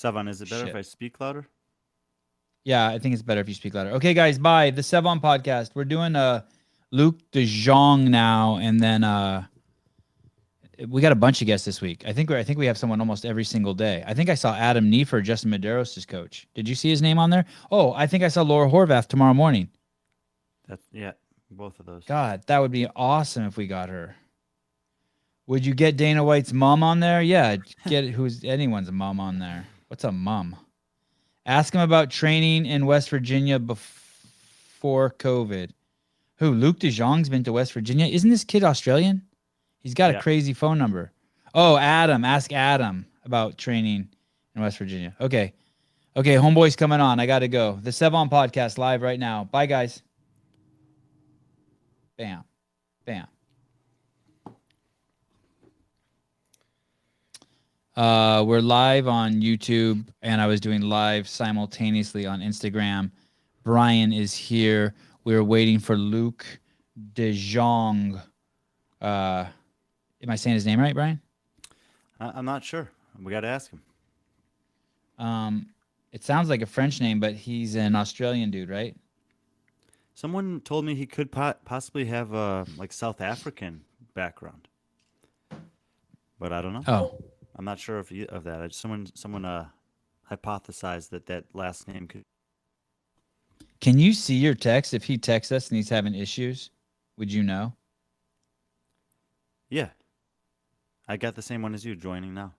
Sevan, is it better if Shit. I speak louder? Yeah, I think it's better if you speak louder. Okay, guys, bye. The Sevan Podcast. We're doing Luke de Jonge now, and then we got a bunch of guests this week. I think we have someone almost every single day. I think I saw Adam Neefer, Justin Medeiros' coach. Did you see his name on there? Oh, I think I saw Laura Horvath tomorrow morning. Yeah, both of those. God, that would be awesome if we got her. Would you get Dana White's mom on there? Yeah, get who's anyone's mom on there. What's a mom? Ask him about training in West Virginia before COVID. Who? Luke de Jonge's been to West Virginia? Isn't this kid Australian? He's got a crazy phone number. Oh, Adam. Ask Adam about training in West Virginia. Okay, homeboy's coming on. I got to go. The Sevan Podcast live right now. Bye, guys. Bam. Bam. We're live on YouTube, and I was doing live simultaneously on Instagram. Brian is here. We're waiting for Luke de Jonge. Am I saying his name right, Brian? I'm not sure. We got to ask him. It sounds like a French name, but he's an Australian dude, right? Someone told me he could possibly have a South African background, but I don't know. Oh, I'm not sure of that. Someone hypothesized that last name could. Can you see your text? If he texts us and he's having issues, would you know? Yeah, I got the same one as you joining now.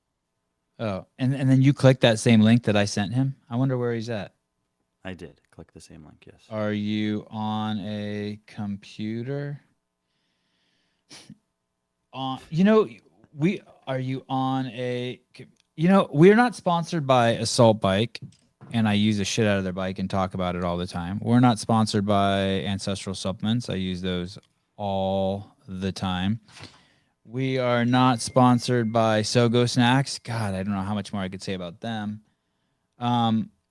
Oh, and then you click that same link that I sent him? I wonder where he's at. I did click the same link, yes. Are you on a computer? We're not sponsored by Assault Bike, and I use the shit out of their bike and talk about it all the time. We're not sponsored by Ancestral Supplements. I use those all the time. We are not sponsored by Sogo Snacks. God, I don't know how much more I could say about them.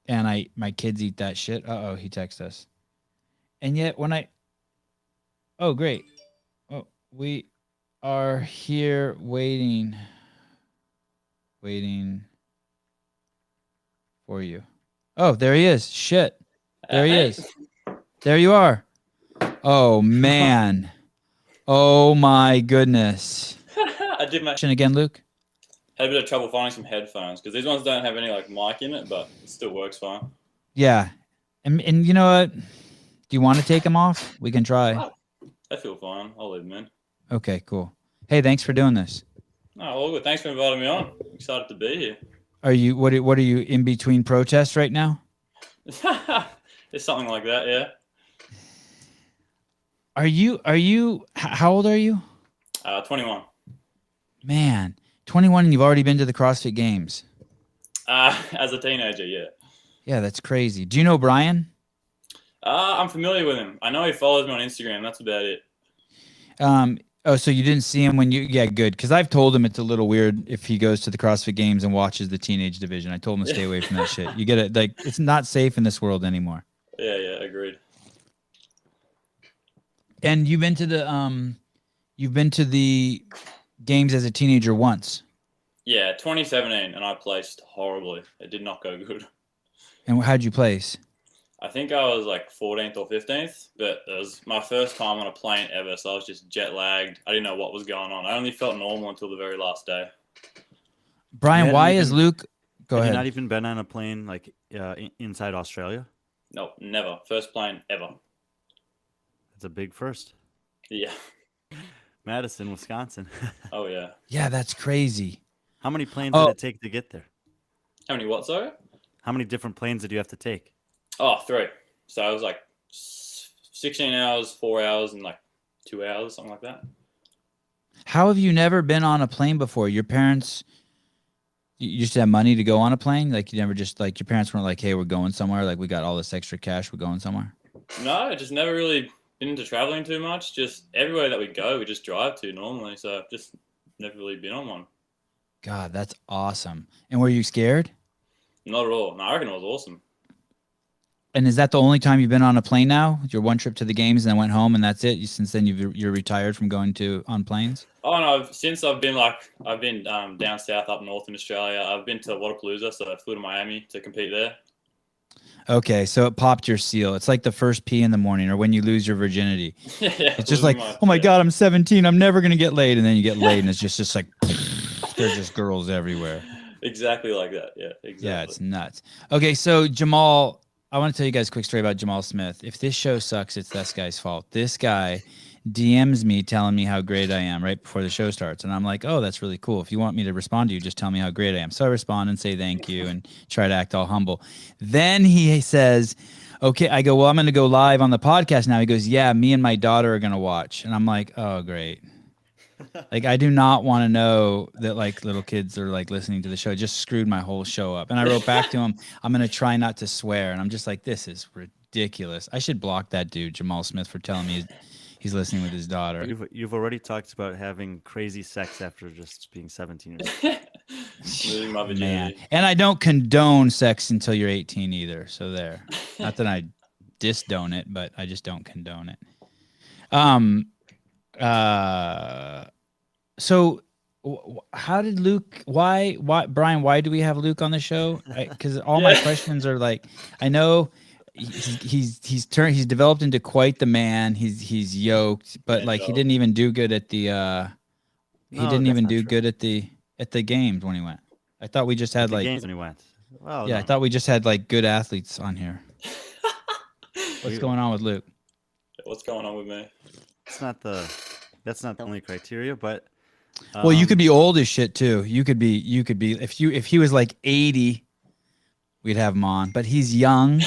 And my kids eat that shit. Uh-oh, he texted us. And yet oh, great. Oh, we are here waiting for you. Oh, there he is. Shit. There he is. There you are. Oh, man. Oh, my goodness. I did my again, Luke. Had a bit of trouble finding some headphones because these ones don't have any mic in it, but it still works fine. Yeah. And you know what? Do you want to take them off? We can try. I feel fine. I'll leave them in. Okay, cool. Hey, thanks for doing this. Oh, all good. Thanks for inviting me on. I'm excited to be here. Are you what are you in between protests right now? It's something like that, yeah. Are you how old are you? 21. Man, 21 and you've already been to the CrossFit Games. As a teenager, yeah. Yeah, that's crazy. Do you know Brian? I'm familiar with him. I know he follows me on Instagram. That's about it. Oh, so you didn't see him when you... Yeah, good. Because I've told him it's a little weird if he goes to the CrossFit Games and watches the teenage division. I told him to stay away from that shit. You get it? It's not safe in this world anymore. Yeah, agreed. And you've been to the games as a teenager once. Yeah, 2017, and I placed horribly. It did not go good. And how'd you place? I think I was 14th or 15th, but it was my first time on a plane ever, so I was just jet lagged. I didn't know what was going on. I only felt normal until the very last day. Brian, why is Luke... Go ahead. Have you not even been on a plane inside Australia? No, never. First plane ever. That's a big first. Yeah. Madison, Wisconsin. Oh, yeah. Yeah, that's crazy. How many planes did it take to get there? How many what, sorry? How many different planes did you have to take? Oh, 3. So it was 16 hours, 4 hours, and 2 hours, something like that. How have you never been on a plane before? Your parents, you just have money to go on a plane? You never just, your parents weren't like, hey, we're going somewhere. We got all this extra cash. We're going somewhere. No, I just never really been into traveling too much. Just everywhere that we go, we just drive to normally. So I've just never really been on one. God, that's awesome. And were you scared? Not at all. No, I reckon it was awesome. And is that the only time you've been on a plane now? Your one trip to the games and then went home and that's it? Since then you're retired from going on planes? Oh no! Since I've been down south, up north in Australia. I've been to Waterpalooza, so I flew to Miami to compete there. Okay, so it popped your seal. It's like the first pee in the morning or when you lose your virginity. Yeah, It's just like, oh my God, I'm 17. I'm never going to get laid. And then you get laid and it's just like, there's just girls everywhere. Exactly like that. Yeah, exactly. Yeah, it's nuts. Okay, so Jamal, I want to tell you guys a quick story about Jamal Smith. If this show sucks, it's this guy's fault. This guy DMs me telling me how great I am right before the show starts. And I'm like, oh, that's really cool. If you want me to respond to you, just tell me how great I am. So I respond and say thank you and try to act all humble. Then he says, okay, I go, well, I'm going to go live on the podcast now. He goes, yeah, me and my daughter are going to watch. And I'm like, oh, great. Like, I do not want to know that like little kids are like listening to the show. It just screwed my whole show up. And I wrote back to him, I'm going to try not to swear. And I'm just like, this is ridiculous. I should block that dude, Jamal Smith, for telling me he's listening with his daughter. You've already talked about having crazy sex after just being 17 years old. Losing my virginity. Man. And I don't condone sex until you're 18 either. So there. Not that I disdone it, but I just don't condone it. So how did Luke, why, Brian, why do we have Luke on the show? Because all my questions are like, I know he's developed into quite the man. He's yoked, but like he didn't even do good at the, good at the games when he went. I thought we just had like games when he went. Well, yeah, no. I thought we just had like good athletes on here. What's going on with Luke? What's going on with me? That's not the only criteria, but well, you could be old as shit too. You could be if he was like 80, we'd have him on. But he's young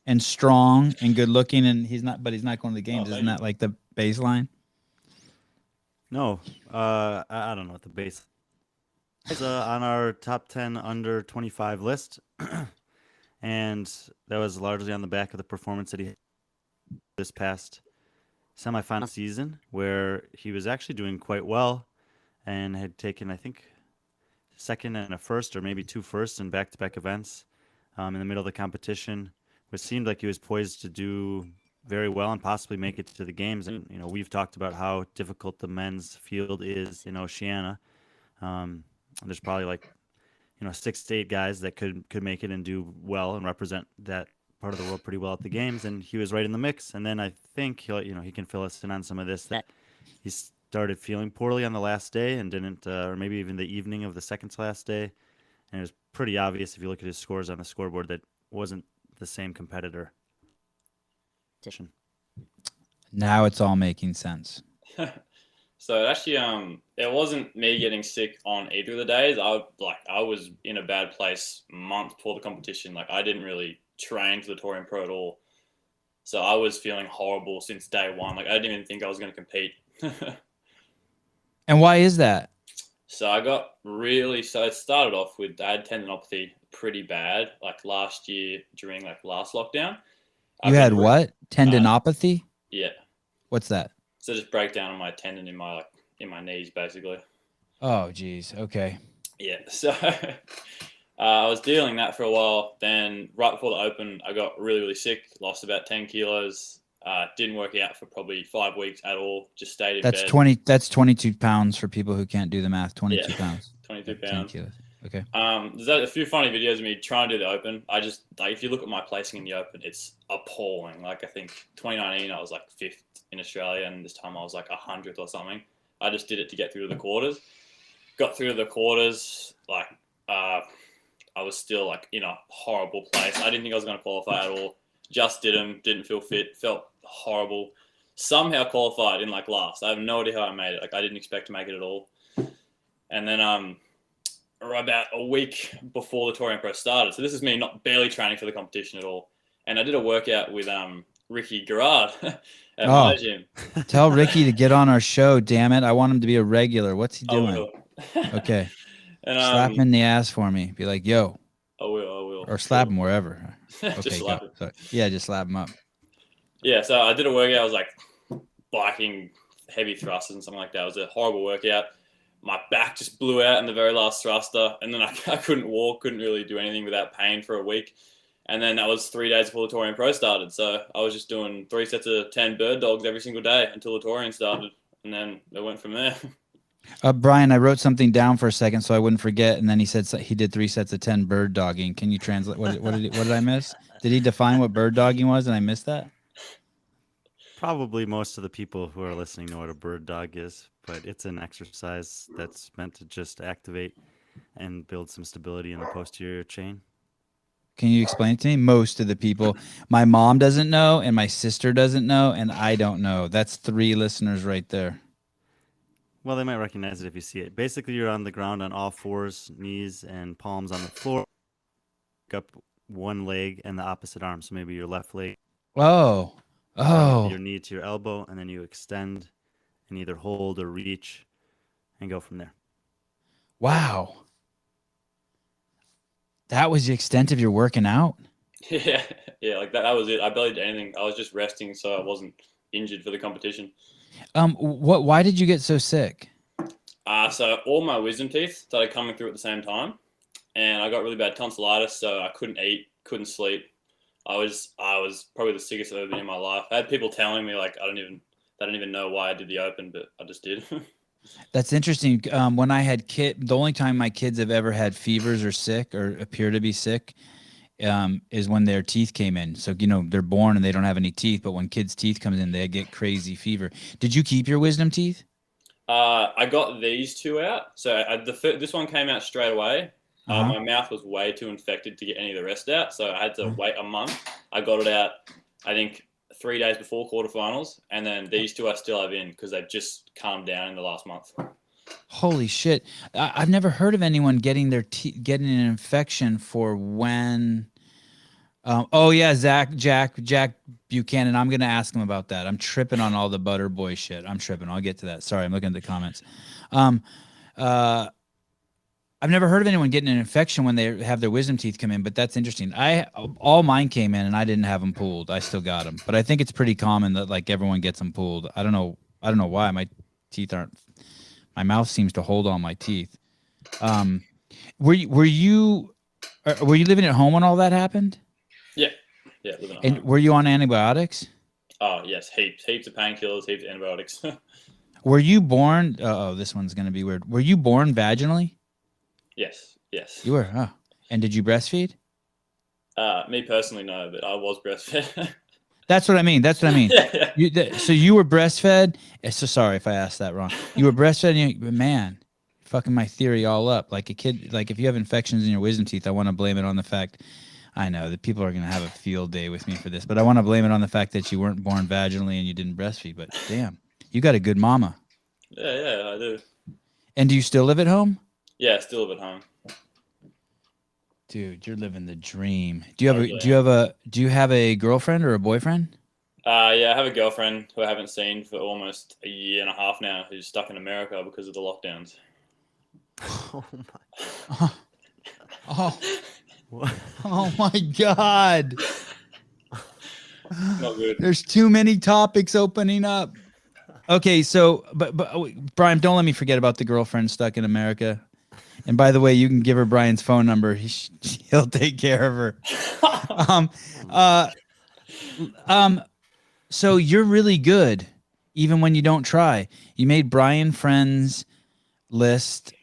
and strong and good looking, and he's not going to the games. Isn't that like the baseline? No, I don't know what the base is on our top 10 under 25 list, and that was largely on the back of the performance that he had this past semifinal season, where he was actually doing quite well and had taken, I think, second and a first or maybe two firsts in back-to-back events in the middle of the competition, which seemed like he was poised to do very well and possibly make it to the games. And, you know, we've talked about how difficult the men's field is in Oceania. There's probably like, 6 to 8 guys that could make it and do well and represent that part of the world pretty well at the games, and he was right in the mix. And then I think he can fill us in on some of this, that he started feeling poorly on the last day and didn't, or maybe even the evening of the second to last day. And it was pretty obvious if you look at his scores on the scoreboard that wasn't the same competitor. Now it's all making sense. So actually, it wasn't me getting sick on either of the days. I was in a bad place a month before the competition. Like, I didn't really train for the Touring Pro at all. So I was feeling horrible since day one. Like, I didn't even think I was going to compete. And why is that? So it started off with, I had tendinopathy pretty bad, like last year during like last lockdown. You had what? Tendinopathy? Yeah. What's that? So just breakdown of my tendon in my knees, basically. Oh, geez. Okay. Yeah. So I was dealing that for a while. Then right before the Open, I got really, really sick. Lost about 10 kilos. Didn't work out for probably 5 weeks at all. Just stayed in bed. That's 22 pounds for people who can't do the math. 22 pounds. 22 10 pounds. kilos. Okay. There's a few funny videos of me trying to do the Open. I just, like, if you look at my placing in the Open, it's appalling. Like, I think 2019, I was like 5th in Australia, and this time I was like 100th or something. I just did it to get through the quarters. Got through the quarters, like, I was still like in a horrible place. I didn't think I was going to qualify at all. Just did them, didn't feel fit, felt horrible. Somehow qualified in like last. I have no idea how I made it. Like, I didn't expect to make it at all. And then about a week before the Touring Pro started, so this is me not barely training for the competition at all. And I did a workout with Ricky Gerard at my gym. Tell Ricky to get on our show, damn it. I want him to be a regular. What's he doing? Okay. And, slap him in the ass for me. Be like, yo. I will. Or slap him wherever. Okay, just slap him. Sorry. Yeah, just slap him up. Yeah, so I did a workout. I was like biking heavy thrusters and something like that. It was a horrible workout. My back just blew out in the very last thruster, and then I couldn't walk, couldn't really do anything without pain for a week. And then that was 3 days before the Torian Pro started. So I was just doing 3 sets of 10 bird dogs every single day until the Torian started. And then it went from there. Brian, I wrote something down for a second so I wouldn't forget. And then he said he did 3 sets of 10 bird dogging. Can you translate? What did I miss? Did he define what bird dogging was and I missed that? Probably most of the people who are listening know what a bird dog is, but it's an exercise that's meant to just activate and build some stability in the posterior chain. Can you explain it to me? Most of the people, my mom doesn't know and my sister doesn't know and I don't know. That's 3 listeners right there. Well, they might recognize it if you see it. Basically, you're on the ground on all 4s, knees and palms on the floor. Pick up one leg and the opposite arm. So maybe your left leg. Oh. Your knee to your elbow, and then you extend and either hold or reach and go from there. Wow. That was the extent of your working out? Yeah, like that was it. I barely did anything. I was just resting so I wasn't injured for the competition. Why did you get so sick? So all my wisdom teeth started coming through at the same time, and I got really bad tonsillitis, so I couldn't eat, couldn't sleep. I was probably the sickest I've ever been in my life. I had people telling me like I don't even know why I did the open, but I just did. That's interesting. When I had the only time my kids have ever had fevers or sick or appear to be sick is when their teeth came in. So, they're born and they don't have any teeth, but when kids' teeth comes in, they get crazy fever. Did you keep your wisdom teeth? I got these 2 out. So this one came out straight away. My mouth was way too infected to get any of the rest out, so I had to wait a month. I got it out, I think, 3 days before quarterfinals, and then these 2 I still have in because they've just calmed down in the last month. Holy shit! I've never heard of anyone getting getting an infection for when. Oh yeah, Jack Buchanan. I'm gonna ask him about that. I'm tripping on all the butter boy shit. I'm tripping. I'll get to that. Sorry, I'm looking at the comments. I've never heard of anyone getting an infection when they have their wisdom teeth come in, but that's interesting. All mine came in and I didn't have them pulled. I still got them, but I think it's pretty common that like everyone gets them pulled. I don't know why my teeth aren't. My mouth seems to hold all my teeth. Were you living at home when all that happened? Yeah, living at and home. Were you on antibiotics? Oh yes, heaps of painkillers, heaps of antibiotics. Were you born? Oh, this one's gonna be weird. Were you born vaginally? Yes. You were, huh? And did you breastfeed? Me personally, no, but I was breastfed. That's what I mean. Yeah. So you were breastfed. So sorry if I asked that wrong. You were breastfed, but man, fucking my theory all up. Like a kid, like if you have infections in your wisdom teeth, I want to blame it on the fact. I know that people are going to have a field day with me for this, but I want to blame it on the fact that you weren't born vaginally and you didn't breastfeed. But damn, you got a good mama. Yeah, I do. And do you still live at home? Yeah, still live at home. Dude, you're living the dream. Do you have a girlfriend or a boyfriend? Yeah, I have a girlfriend who I haven't seen for almost a year and a half now, who's stuck in America because of the lockdowns. Oh my. Oh my God. Not good. There's too many topics opening up. Okay, so but Brian, don't let me forget about the girlfriend stuck in America. And by the way, you can give her Brian's phone number. He'll take care of her. So you're really good, even when you don't try. You made Brian Friend's list,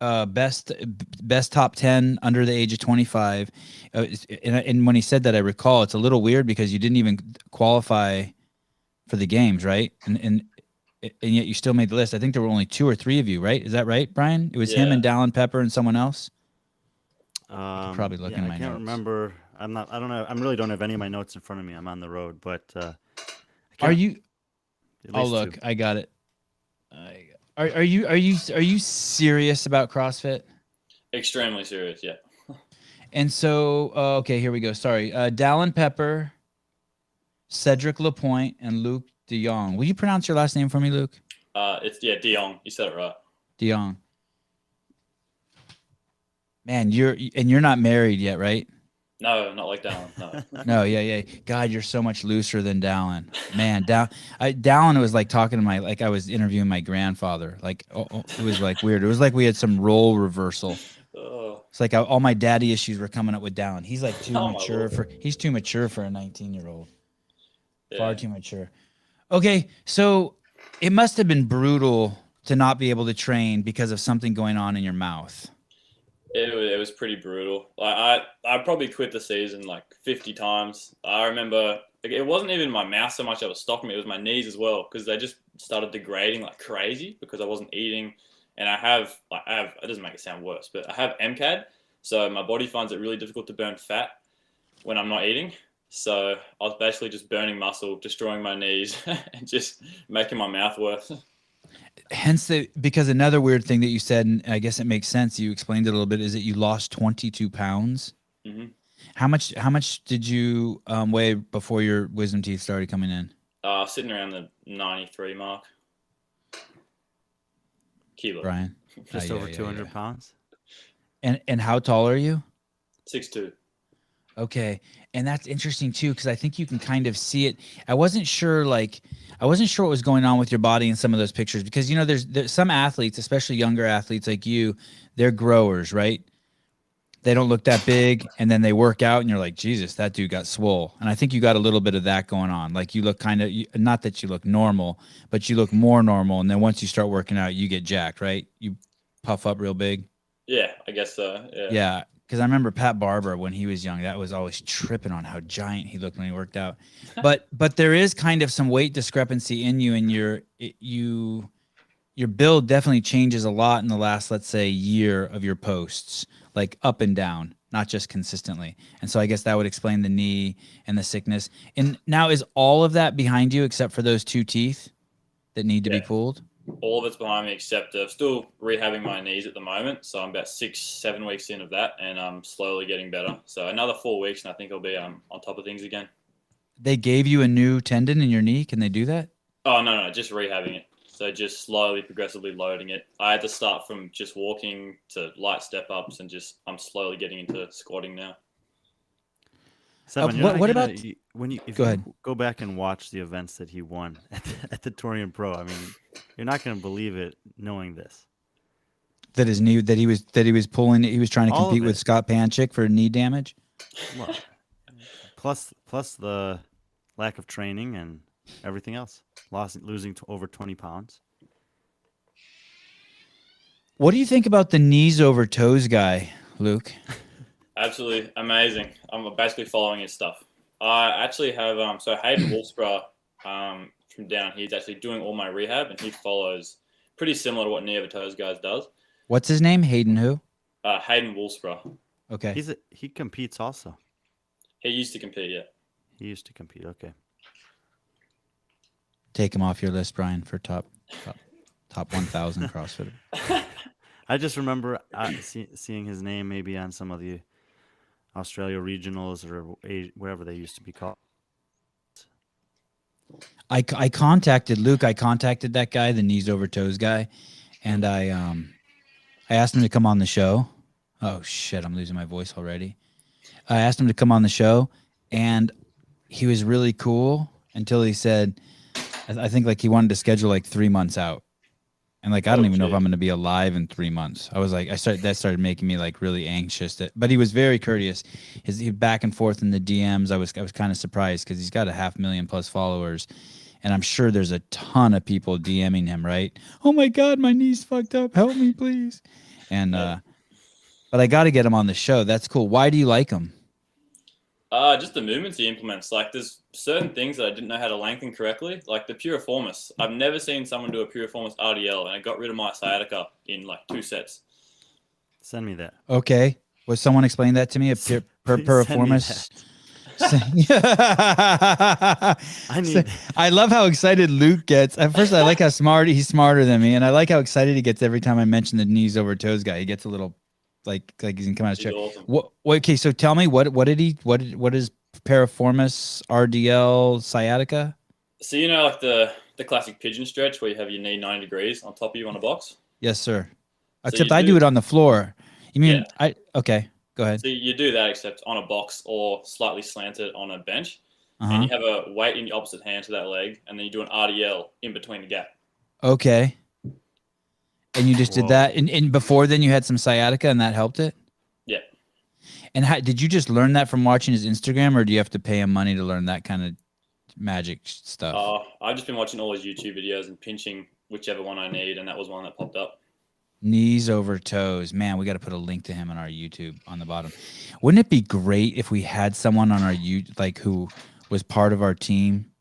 best top 10 under the age of 25. And when he said that, I recall it's a little weird because you didn't even qualify for the games, right? And yet you still made the list. I think there were only 2 or 3 of you, right? Is that right, Brian? It was him and Dallin Pepper and someone else. Probably looking at my notes. I can't remember. I don't know. I really don't have any of my notes in front of me. I'm on the road, but are you? Oh, look, 2. I got it. Are you serious about CrossFit? Extremely serious, yeah. And so, okay, here we go. Sorry, Dallin Pepper, Cedric Lapointe, and Luke DeYoung. Will you pronounce your last name for me, Luke? It's DeYoung. You said it right. DeYoung. Man, you're not married yet, right? No, not like Dallin. No. No, yeah. God, you're so much looser than Dallin. Man, Dallin was like talking to like I was interviewing my grandfather. Like, it was like weird. It was like we had some role reversal. Oh. It's like all my daddy issues were coming up with Dallin. He's like too Oh, my mature Lord. he's too mature for a 19-year-old. Far Yeah. too mature. Okay, so it must have been brutal to not be able to train because of something going on in your mouth. It was pretty brutal. Like I probably quit the season like 50 times. I remember like, it wasn't even my mouth so much that was stopping me. It was my knees as well because they just started degrading like crazy because I wasn't eating. And I have it doesn't make it sound worse, but I have MCAD, so my body finds it really difficult to burn fat when I'm not eating. So I was basically just burning muscle, destroying my knees, and just making my mouth worse. Hence because another weird thing that you said, and I guess it makes sense, you explained it a little bit, is that you lost 22 pounds. Mm-hmm. How much did you weigh before your wisdom teeth started coming in? Sitting around the 93 mark. Kilo. Brian? Just over 200 yeah. pounds. And how tall are you? 6'2". Okay. And that's interesting too, because I think you can kind of see it. I wasn't sure what was going on with your body in some of those pictures, because there's some athletes, especially younger athletes like you, they're growers, right? They don't look that big, and then they work out and you're like, Jesus, that dude got swole. And I think you got a little bit of that going on. Like you look kind of, not that you look normal, but you look more normal. And then once you start working out, you get jacked, right? You puff up real big. Yeah, I guess so. Yeah. Yeah. Because I remember Pat Barber when he was young, that was always tripping on how giant he looked when he worked out. But there is kind of some weight discrepancy in you, and your build definitely changes a lot in the last, let's say, year of your posts, like up and down, not just consistently. And so I guess that would explain the knee and the sickness. And now is all of that behind you except for those 2 teeth that need to be pulled? All of it's behind me except still rehabbing my knees at the moment. So I'm about 6-7 weeks in of that, and I'm slowly getting better. So another 4 weeks, and I think I'll be on top of things again. They gave you a new tendon in your knee. Can they do that? Oh, no, just rehabbing it. So just slowly, progressively loading it. I had to start from just walking to light step-ups, and I'm slowly getting into squatting now. Sevan, what about if Go ahead. you go back and watch the events that he won at the Torian Pro? I mean, you're not going to believe it knowing this. That his knee, that he was pulling, he was trying to All of compete with it. Scott Panchik for knee damage. Well, plus the lack of training and everything else, losing to over 20 pounds. What do you think about the knees over toes guy, Luke? Absolutely amazing. I'm basically following his stuff. I actually have so Hayden Wolfsborough from down here is actually doing all my rehab, and he follows pretty similar to what Knee Over Toes guys does. What's his name? Hayden who? Hayden Wolfsborough. Okay. He competes also. He used to compete, yeah. He used to compete. Okay. Take him off your list, Brian, for top 1,000 CrossFitter. I just remember seeing his name maybe on some of the Australia regionals or whatever they used to be called. I contacted Luke. I contacted that guy, the knees over toes guy, and I asked him to come on the show. Oh shit, I'm losing my voice already. I asked him to come on the show, and he was really cool until he said, I think like he wanted to schedule like 3 months out. And like, I don't even know if I'm going to be alive in 3 months. I was like, that started making me like really anxious. But he was very courteous. He back and forth in the DMs. I was kind of surprised because he's got 500,000+ followers, and I'm sure there's a ton of people DMing him, right? Oh my God, my knee's fucked up. Help me, please. And but I got to get him on the show. That's cool. Why do you like him? Just the movements he implements. Like, there's certain things that I didn't know how to lengthen correctly. Like the Piriformis. I've never seen someone do a Piriformis RDL, and I got rid of my sciatica in like 2 sets. Send me that. Okay. Was someone explain that to me? Piriformis. I need. I love how excited Luke gets. At first, I like how he's smarter than me, and I like how excited he gets every time I mention the knees over toes guy. He gets a little like he's gonna come out of his chair. Awesome. What? Okay, so tell me what is Piriformis RDL sciatica? So you know, like the classic pigeon stretch where you have your knee 90 degrees on top of you on a box. Yes, sir. So Except you I do it on the floor. You mean Okay, go ahead. So you do that except on a box or slightly slanted on a bench, Uh-huh. and you have a weight in the opposite hand to that leg, and then you do an RDL in between the gap. Okay. And you just did that, and before then you had some sciatica, and that helped it. And did you just learn that from watching his Instagram, or do you have to pay him money to learn that kind of magic stuff? I've just been watching all his YouTube videos and pinching whichever one I need, and that was one that popped up. Knees over toes. Man, we got to put a link to him on our YouTube on the bottom. Wouldn't it be great if we had someone on our like who was part of our team,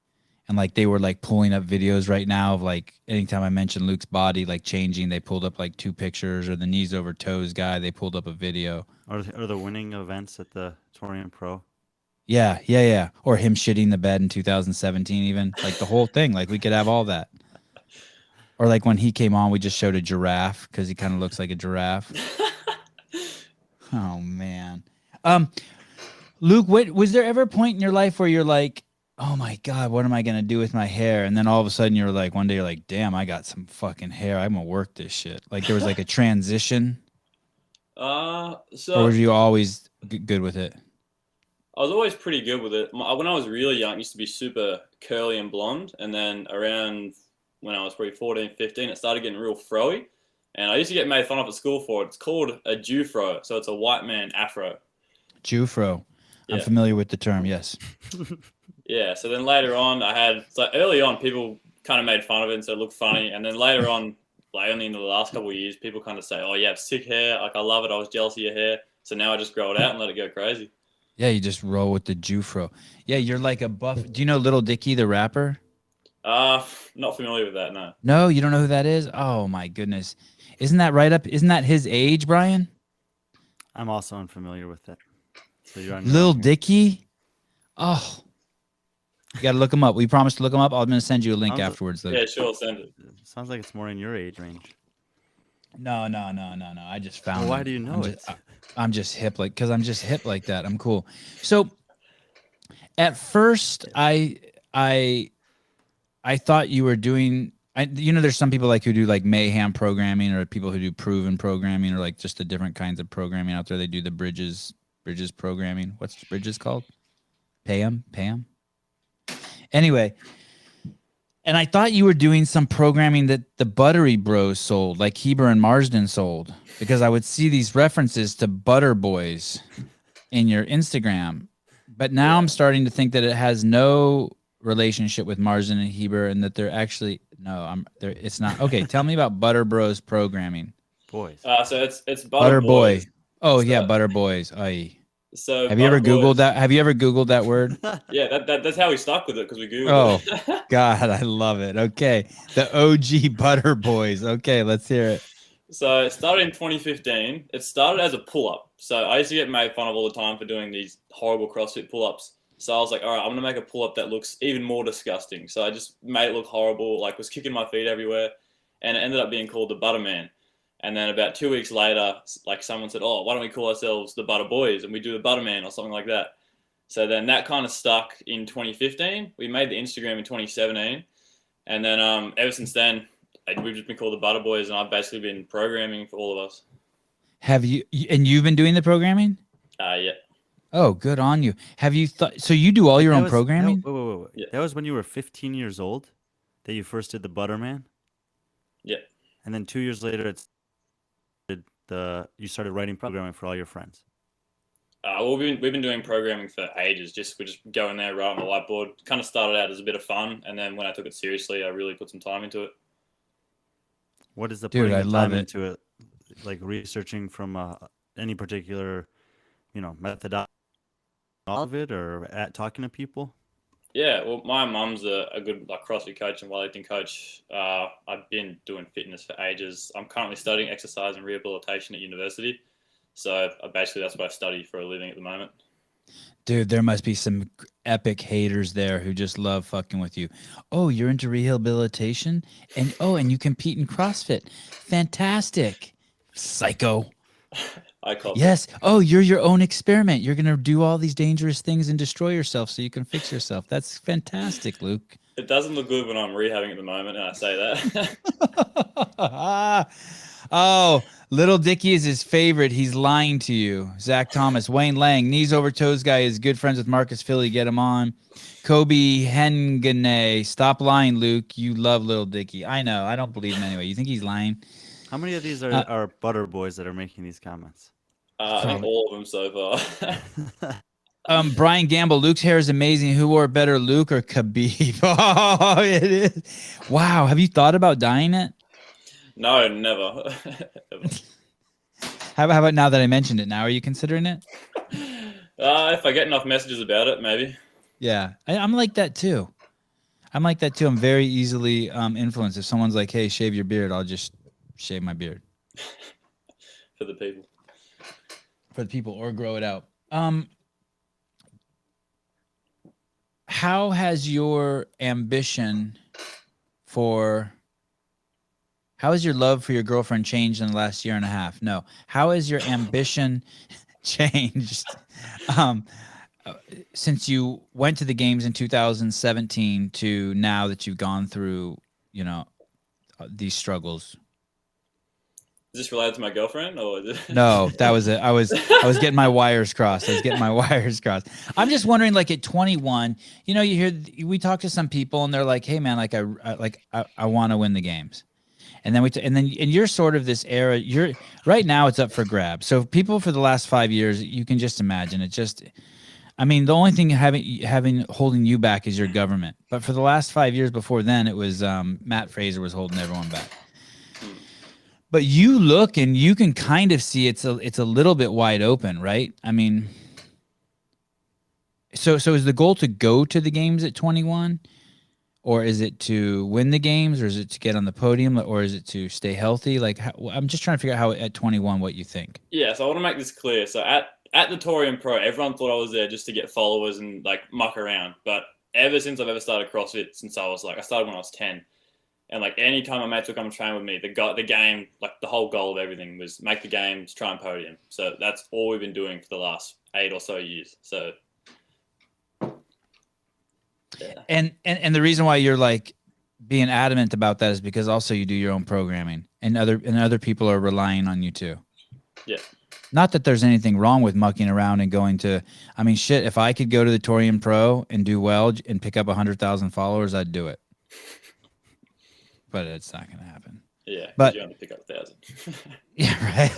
and like they were like pulling up videos right now of like anytime I mentioned Luke's body like changing, they pulled up like 2 pictures, or the knees over toes guy, they pulled up a video. Or the winning events at the Torian Pro. Yeah. Or him shitting the bed in 2017, even like the whole thing. Like we could have all that. Or like when he came on, we just showed a giraffe because he kind of looks like a giraffe. Oh man, Luke, was there ever a point in your life where you're like, oh my God, what am I gonna do with my hair? And then all of a sudden you're like, one day you're like, damn, I got some fucking hair. I'm gonna work this shit. Like there was like a transition. So Or were you always good with it? I was always pretty good with it. When I was really young, it used to be super curly and blonde, and then around when I was probably 14, 15, it started getting real froey. And I used to get made fun of at school for it. It's called a Jewfro, so it's a white man afro. Jewfro. Yeah. I'm familiar with the term, yes. Yeah, so then later on, early on, people kind of made fun of it and said it looked funny. And then later on, like only in the last couple of years, people kind of say, oh, you have sick hair. Like, I love it. I was jealous of your hair. So now I just grow it out and let it go crazy. Yeah, you just roll with the Jewfro. Yeah, you're like a buff. Do you know Lil Dicky, the rapper? Not familiar with that, no. No, you don't know who that is? Oh my goodness. Isn't that right up? Isn't that his age, Brian? I'm also unfamiliar with that. So you're on Lil Dicky? Oh. You got to look him up. We promised to look him up. I'm going to send you a link afterwards. Though. Yeah, sure, send it. Sounds like it's more in your age range. No. I just found Well, why him. do you know it? I'm just hip because I'm just hip like that. I'm cool. So at first I thought you were doing, there's some people like who do like mayhem programming, or people who do proven programming, or like just the different kinds of programming out there. They do the bridges programming. What's bridges called? Pam? Anyway, and I thought you were doing some programming that the Buttery Bros sold, like Heber and Marsden sold, because I would see these references to Butter Boys in your Instagram. But now I'm starting to think that it has no relationship with Marsden and Heber, and that they're actually it's not. Okay, tell me about Butter Bros programming. Boys. So it's Butter Boy. Boys. Oh yeah, Butter Boys. Aye. So have you ever Googled that? Have you ever Googled that word? Yeah, that's how we stuck with it, because we Googled it. Oh God, I love it. Okay, the OG Butter Boys. Okay, let's hear it. So it started in 2015. It started as a pull-up. So I used to get made fun of all the time for doing these horrible CrossFit pull-ups. So I was like, all right, I'm going to make a pull-up that looks even more disgusting. So I just made it look horrible, like was kicking my feet everywhere. And it ended up being called the Butterman. And then about 2 weeks later, like someone said, oh, why don't we call ourselves the Butter Boys, and we do the Butterman or something like that. So then that kind of stuck in 2015. We made the Instagram in 2017. And then ever since then, we've just been called the Butter Boys, and I've basically been programming for all of us. Have you, and you've been doing the programming? Yeah. Oh, good on you. Have you thought, so you do all your own programming? Wait. Yeah. That was when you were 15 years old that you first did the Butterman? Yeah. And then 2 years later, you started writing programming for all your friends. Well, we've been doing programming for ages. We just go in there, write on the whiteboard. Kind of started out as a bit of fun, and then when I took it seriously, I really put some time into it. What is the Dude, putting I the love time it. into it? Like researching from any particular, methodology of it, or talking to people? Yeah, well, my mum's a good CrossFit coach and weightlifting coach. I've been doing fitness for ages. I'm currently studying exercise and rehabilitation at university. So basically that's what I study for a living at the moment. Dude, there must be some epic haters there who just love fucking with you. Oh, you're into rehabilitation? And you compete in CrossFit. Fantastic. Psycho. Yes. Oh, you're your own experiment. You're going to do all these dangerous things and destroy yourself so you can fix yourself. That's fantastic, Luke. It doesn't look good when I'm rehabbing at the moment, and I say that. Oh, Little Dicky is his favorite. He's lying to you. Zach Thomas, Wayne Lang, knees over toes guy is good friends with Marcus Philly. Get him on. Kobe Hengane, stop lying, Luke. You love Little Dicky. I know. I don't believe him anyway. You think he's lying? How many of these are Butter Boys that are making these comments? I think all of them so far. Brian Gamble, Luke's hair is amazing. Who wore better, Luke or Khabib? Oh, it is. Wow. Have you thought about dyeing it? No, never. How about now that I mentioned it? Now, are you considering it? If I get enough messages about it, maybe. Yeah, I'm like that too. I'm like that too. I'm very easily influenced. If someone's like, "Hey, shave your beard," I'll just shave my beard For the people. or grow it out. How has your love for your girlfriend changed in the last year and a half? No. How has your ambition changed since you went to the games in 2017 to now that you've gone through, these struggles? Is this related to my girlfriend or? Is it... No, that was it. I was getting my wires crossed. I'm just wondering, like at 21, we talk to some people and they're like, "Hey man, I want to win the games." And then and you're sort of this era. You're right now. It's up for grabs. So people for the last 5 years, you can just imagine. The only thing holding you back is your government. But for the last 5 years before then, it was Matt Fraser was holding everyone back. But you look and you can kind of see it's a little bit wide open, right? So is the goal to go to the games at 21? Or is it to win the games, or is it to get on the podium, or is it to stay healthy? I'm just trying to figure out how at 21 what you think. Yeah, so I want to make this clear. So at the Torium Pro, everyone thought I was there just to get followers and muck around. But ever since I've ever started CrossFit, since I started when I was 10, and any time my mates would come and train with me, the game, the whole goal of everything was make the games, try and podium. So that's all we've been doing for the last 8 or so years. So. Yeah. And the reason why you're being adamant about that is because also you do your own programming and other people are relying on you too. Yeah. Not that there's anything wrong with mucking around and going to, shit, if I could go to the Torium Pro and do well and pick up 100,000 followers, I'd do it. But it's not going to happen. Yeah, but you only pick up 1,000. Yeah, right.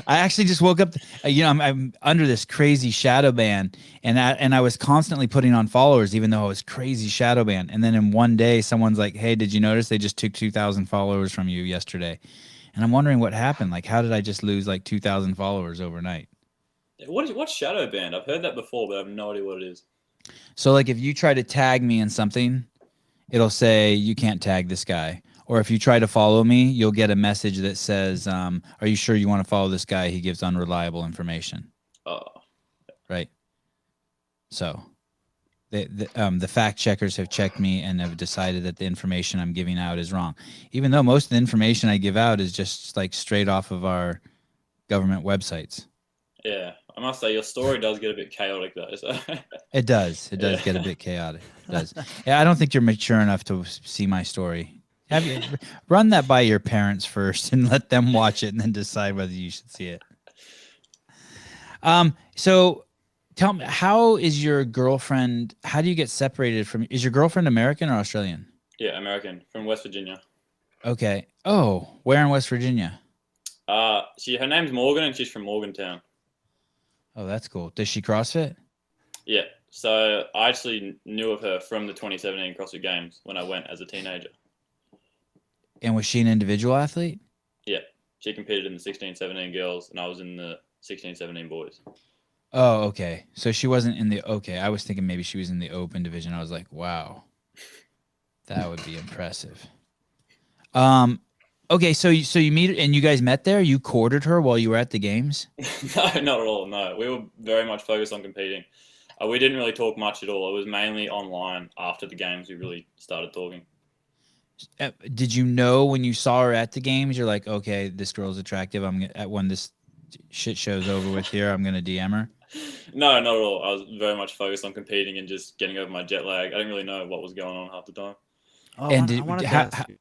I actually just woke up. I'm under this crazy shadow ban, and I was constantly putting on followers, even though I was crazy shadow ban. And then in one day, someone's like, "Hey, did you notice they just took 2,000 followers from you yesterday?" And I'm wondering what happened. How did I just lose 2,000 followers overnight? What's shadow banned? I've heard that before, but I have no idea what it is. So if you try to tag me in something, it'll say you can't tag this guy. Or if you try to follow me, you'll get a message that says, "Are you sure you want to follow this guy? He gives unreliable information." Oh, right. So, the fact checkers have checked me and have decided that the information I'm giving out is wrong, even though most of the information I give out is just straight off of our government websites. Yeah, I must say your story does get a bit chaotic though. So. It does. It does get a bit chaotic. It does. Yeah, I don't think you're mature enough to see my story. Have you run that by your parents first and let them watch it and then decide whether you should see it. So tell me, how is your girlfriend? How do you get separated from? Is your girlfriend American or Australian? Yeah, American, from West Virginia. Okay. Oh, where in West Virginia? Her name's Morgan and she's from Morgantown. Oh, that's cool. Does she CrossFit? Yeah. So I actually knew of her from the 2017 CrossFit Games when I went as a teenager. And was she an individual athlete? Yeah. She competed in the 16-17 girls and I was in the 16-17 boys. Oh, okay. So she wasn't in the, okay. I was thinking maybe she was in the open division. I was like, wow, that would be impressive. Okay. So you meet and you guys met there? You courted her while you were at the games? No, not at all. No, we were very much focused on competing. We didn't really talk much at all. It was mainly online after the games we really started talking. Did you know when you saw her at the games, you're like, okay, this girl's attractive. When this shit show's over with here, I'm going to DM her? No, not at all. I was very much focused on competing and just getting over my jet lag. I didn't really know what was going on half the time. Oh, and I wanted to ask you,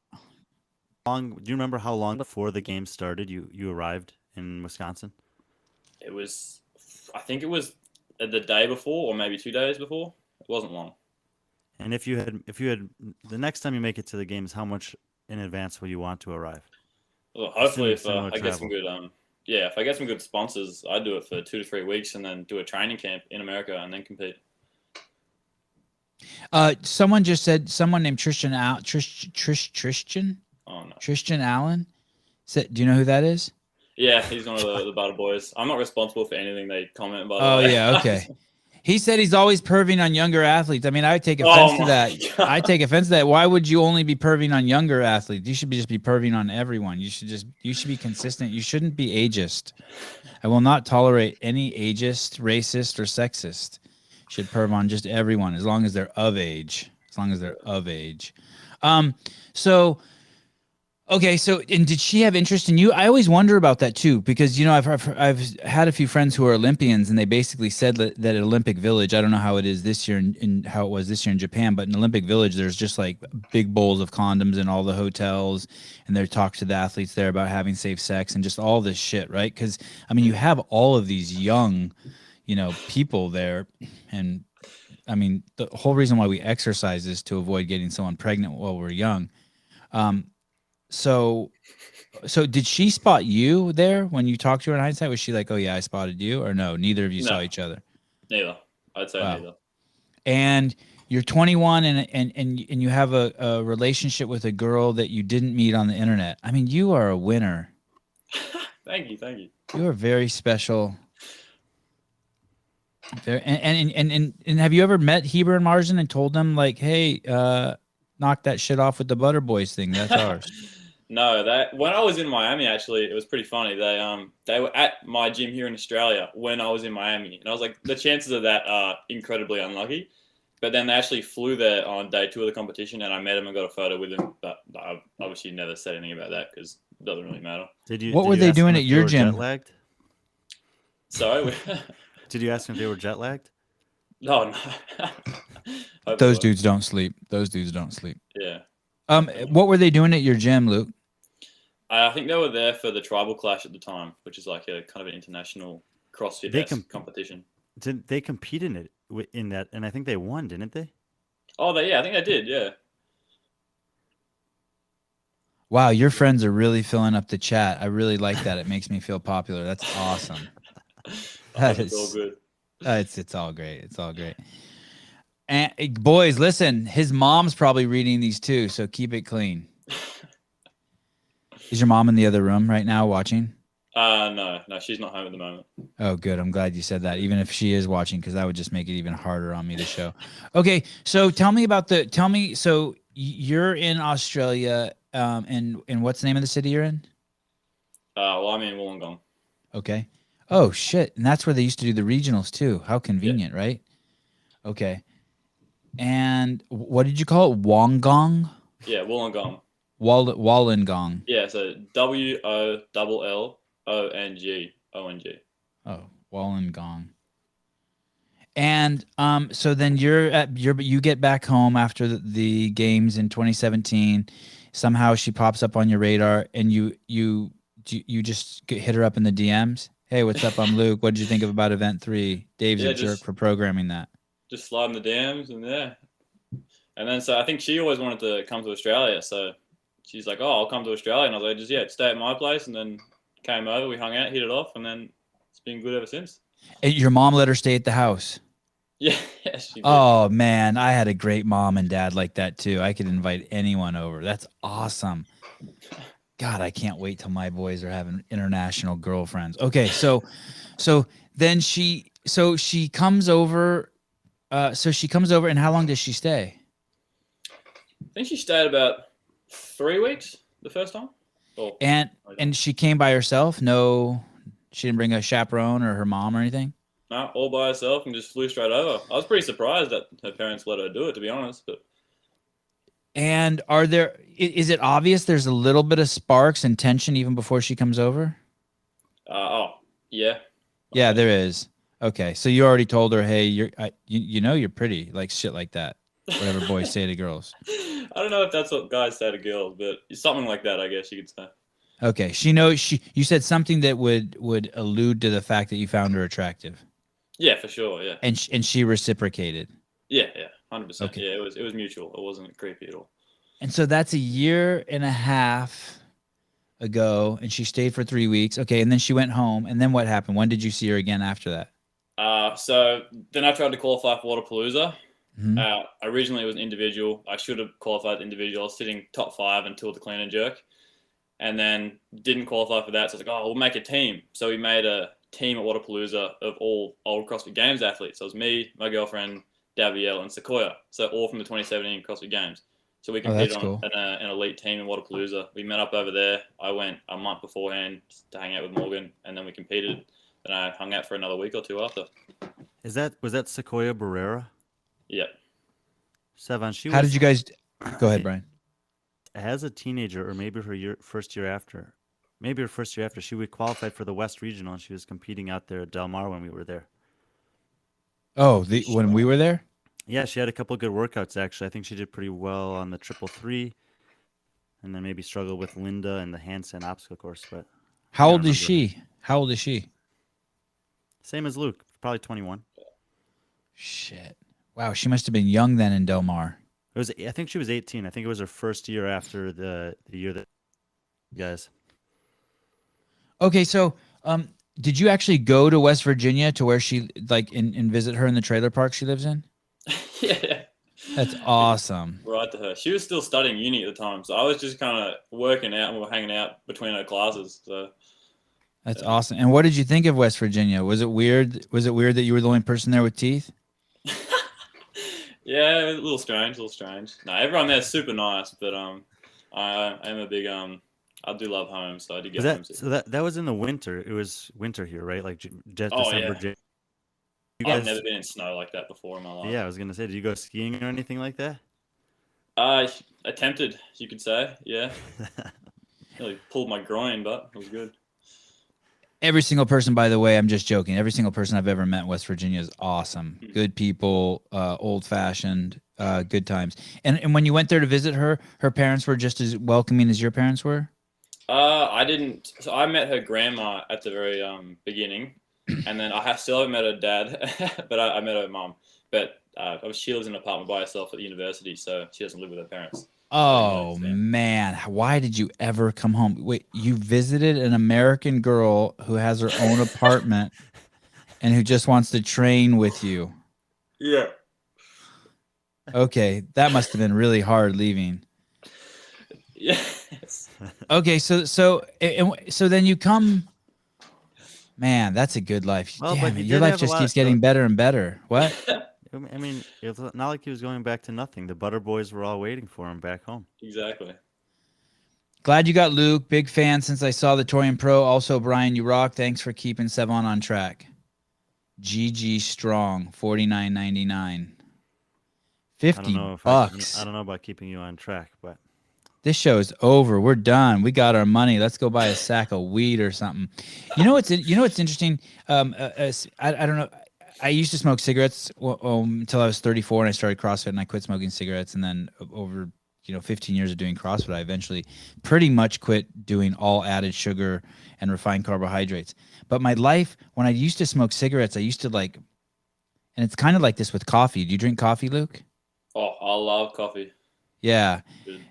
do you remember how long before the game started you arrived in Wisconsin? I think it was the day before or maybe 2 days before. It wasn't long. And if you had the next time you make it to the games, how much in advance will you want to arrive? Well, hopefully, if I get some good yeah, if I get some good sponsors, I do it for 2 to 3 weeks and then do a training camp in America and then compete. Someone just said, someone named Tristan Tristan Oh no. Tristan Allen said, do you know who that is? Yeah, he's one of the Butter Boys. I'm not responsible for anything they comment, by the Oh way. yeah, okay. He said he's always perving on younger athletes. I mean, I take offense to my that. God. I take offense to that. Why would you only be perving on younger athletes? You should just be perving on everyone. You should be consistent. You shouldn't be ageist. I will not tolerate any ageist, racist, or sexist. Should perv on just everyone as long as they're of age. As long as they're of age. So okay, so and did she have interest in you? I always wonder about that too, because I've had a few friends who are Olympians, and they basically said that at Olympic Village, I don't know how it is this year and how it was this year in Japan, but in Olympic Village, there's just like big bowls of condoms in all the hotels, and they talk to the athletes there about having safe sex and just all this shit, right? Because I mean, you have all of these young, people there, and I mean, the whole reason why we exercise is to avoid getting someone pregnant while we're young. So did she spot you there when you talked to her in hindsight? Was she like, oh yeah, I spotted you, or no? Neither of you saw each other. Neither. I'd say neither. And you're 21 and you have a relationship with a girl that you didn't meet on the internet. I mean, you are a winner. Thank you. You are very special. And have you ever met Heber and Marsden and told them like, hey, knock that shit off with the Butter Boys thing? That's ours. No, when I was in Miami, actually, it was pretty funny. They were at my gym here in Australia when I was in Miami, and I was like, the chances of that are incredibly unlucky. But then they actually flew there on day 2 of the competition, and I met him and got a photo with him. But I obviously never said anything about that because it doesn't really matter. What were they doing at your gym? Jet lagged? So, did you ask them if they were jet lagged? no. Those dudes don't sleep. Yeah. What were they doing at your gym, Luke? I think they were there for the Tribal Clash at the time, which is like a kind of an international CrossFit competition. They competed in that, and I think they won, didn't they? Oh, I think they did, yeah. Wow, your friends are really filling up the chat. I really like that. It makes me feel popular. That's awesome. It's all good. It's all great. It's all great. And boys, listen, his mom's probably reading these too, so keep it clean. Is your mom in the other room right now watching? No, she's not home at the moment. Oh, good. I'm glad you said that, even if she is watching, because that would just make it even harder on me to show. Okay, so tell me, so you're in Australia, and what's the name of the city you're in? Well, I'm in Wollongong. Okay. Oh, shit. And that's where they used to do the regionals too. How convenient, right? Okay. And what did you call it? Wollongong? Yeah, Wollongong. Wollongong. Yeah, so Wollongong. Oh, Wollongong. And so then you get back home after the games in 2017. Somehow she pops up on your radar, and you just hit her up in the DMs. Hey, what's up? I'm Luke. What did you think about Event 3? Dave's a jerk for programming that. Just sliding the DMs, and then so I think she always wanted to come to Australia, so she's like, "Oh, I'll come to Australia," and I was like, stay at my place," and then came over, we hung out, hit it off, and then it's been good ever since. And your mom let her stay at the house? Yeah, she did. Oh man, I had a great mom and dad like that too. I could invite anyone over. That's awesome. God, I can't wait till my boys are having international girlfriends. Okay, so then she comes over. She comes over, and how long does she stay? I think she stayed about 3 weeks the first time. And she came by herself? No, she didn't bring a chaperone or her mom or anything? No, all by herself and just flew straight over. I was pretty surprised that her parents let her do it, to be honest. And is it obvious there's a little bit of sparks and tension even before she comes over? Yeah. Yeah, there is. Okay, so you already told her, hey, you're pretty, like shit like that. Whatever boys say to girls. I don't know if that's what guys say to girls, but something like that, I guess you could say. Okay, she knows. You said something that would allude to the fact that you found her attractive. Yeah, for sure. Yeah. And she reciprocated. Yeah, 100%. Okay. Yeah, it was mutual. It wasn't creepy at all. And so that's a year and a half ago, and she stayed for 3 weeks. Okay, and then she went home. And then what happened? When did you see her again after that? So then I tried to qualify for Waterpalooza. Mhm. Originally, it was an individual. I should have qualified individual. I was sitting top 5 until the clean and jerk, and then didn't qualify for that. So I was like, oh, we'll make a team. So we made a team at Waterpalooza of all old CrossFit Games athletes. So it was me, my girlfriend, Davielle, and Sequoia. So all from the 2017 CrossFit Games. So we Oh, that's competed cool. on an elite team in Waterpalooza. We met up over there. I went a month beforehand to hang out with Morgan, and then we competed. Then I hung out for another week or two after. Was that Sequoia Barrera? Yeah. Sevan, she How was did you guys? Go ahead, Brian. as a teenager, or maybe first year after. Maybe her first year after, she would qualified for the West Regional, and she was competing out there at Del Mar when we were there. Oh, when we were there. Yeah, she had a couple of good workouts, actually. I think she did pretty well on the 333, and then maybe struggled with Linda and the handstand obstacle course. But How I old don't is remember. she? How old is she? Same as Luke, probably 21. Shit. Wow, she must have been young then in Del Mar. I think she was 18. I think it was her first year after the year that you guys. Okay, so did you actually go to West Virginia to where she and visit her in the trailer park she lives in? Yeah. That's awesome. Right to her. She was still studying uni at the time, so I was just kind of working out and we were hanging out between her classes. So That's awesome. And what did you think of West Virginia? Was it weird? Was it weird that you were the only person there with teeth? yeah, a little strange, No, everyone there's super nice, but I am a big I do love home, so I did get homesick. So that was in the winter. It was winter here, right? Like Oh, December. yeah. I've never been in snow like that before in my life. Yeah, I was gonna say, did you go skiing or anything like that? Attempted, you could say, yeah. Really pulled my groin, but it was good. Every single person, by the way, I'm just joking. Every single person I've ever met in West Virginia is awesome. Good people, old fashioned, good times. And when you went there to visit her, her parents were just as welcoming as your parents were? I didn't. So I met her grandma at the very beginning, and then I still haven't met her dad, but I met her mom. But she lives in an apartment by herself at the university, so she doesn't live with her parents. Oh, man. Why did you ever come home? Wait, you visited an American girl who has her own apartment and who just wants to train with you. Yeah. Okay, that must have been really hard leaving. Yes. Okay, so then you come. Man, that's a good life. Well, Damn but it, you your did life have a just lot- keeps getting better and better. What? I mean, it's not like he was going back to nothing. The Butter Boys were all waiting for him back home. Exactly. Glad you got Luke. Big fan since I saw the Torian Pro. Also, Brian, you rock. Thanks for keeping Sevan on track. GG Strong, $49.99. $50. I don't know about keeping you on track, but This show is over. We're done. We got our money. Let's go buy a sack of weed or something. You know what's interesting? I don't know. I used to smoke cigarettes until I was 34, and I started CrossFit, and I quit smoking cigarettes. And then over 15 years of doing CrossFit, I eventually pretty much quit doing all added sugar and refined carbohydrates. But my life, when I used to smoke cigarettes, I used to and it's kind of like this with coffee. Do you drink coffee, Luke? Oh, I love coffee. Yeah. Good.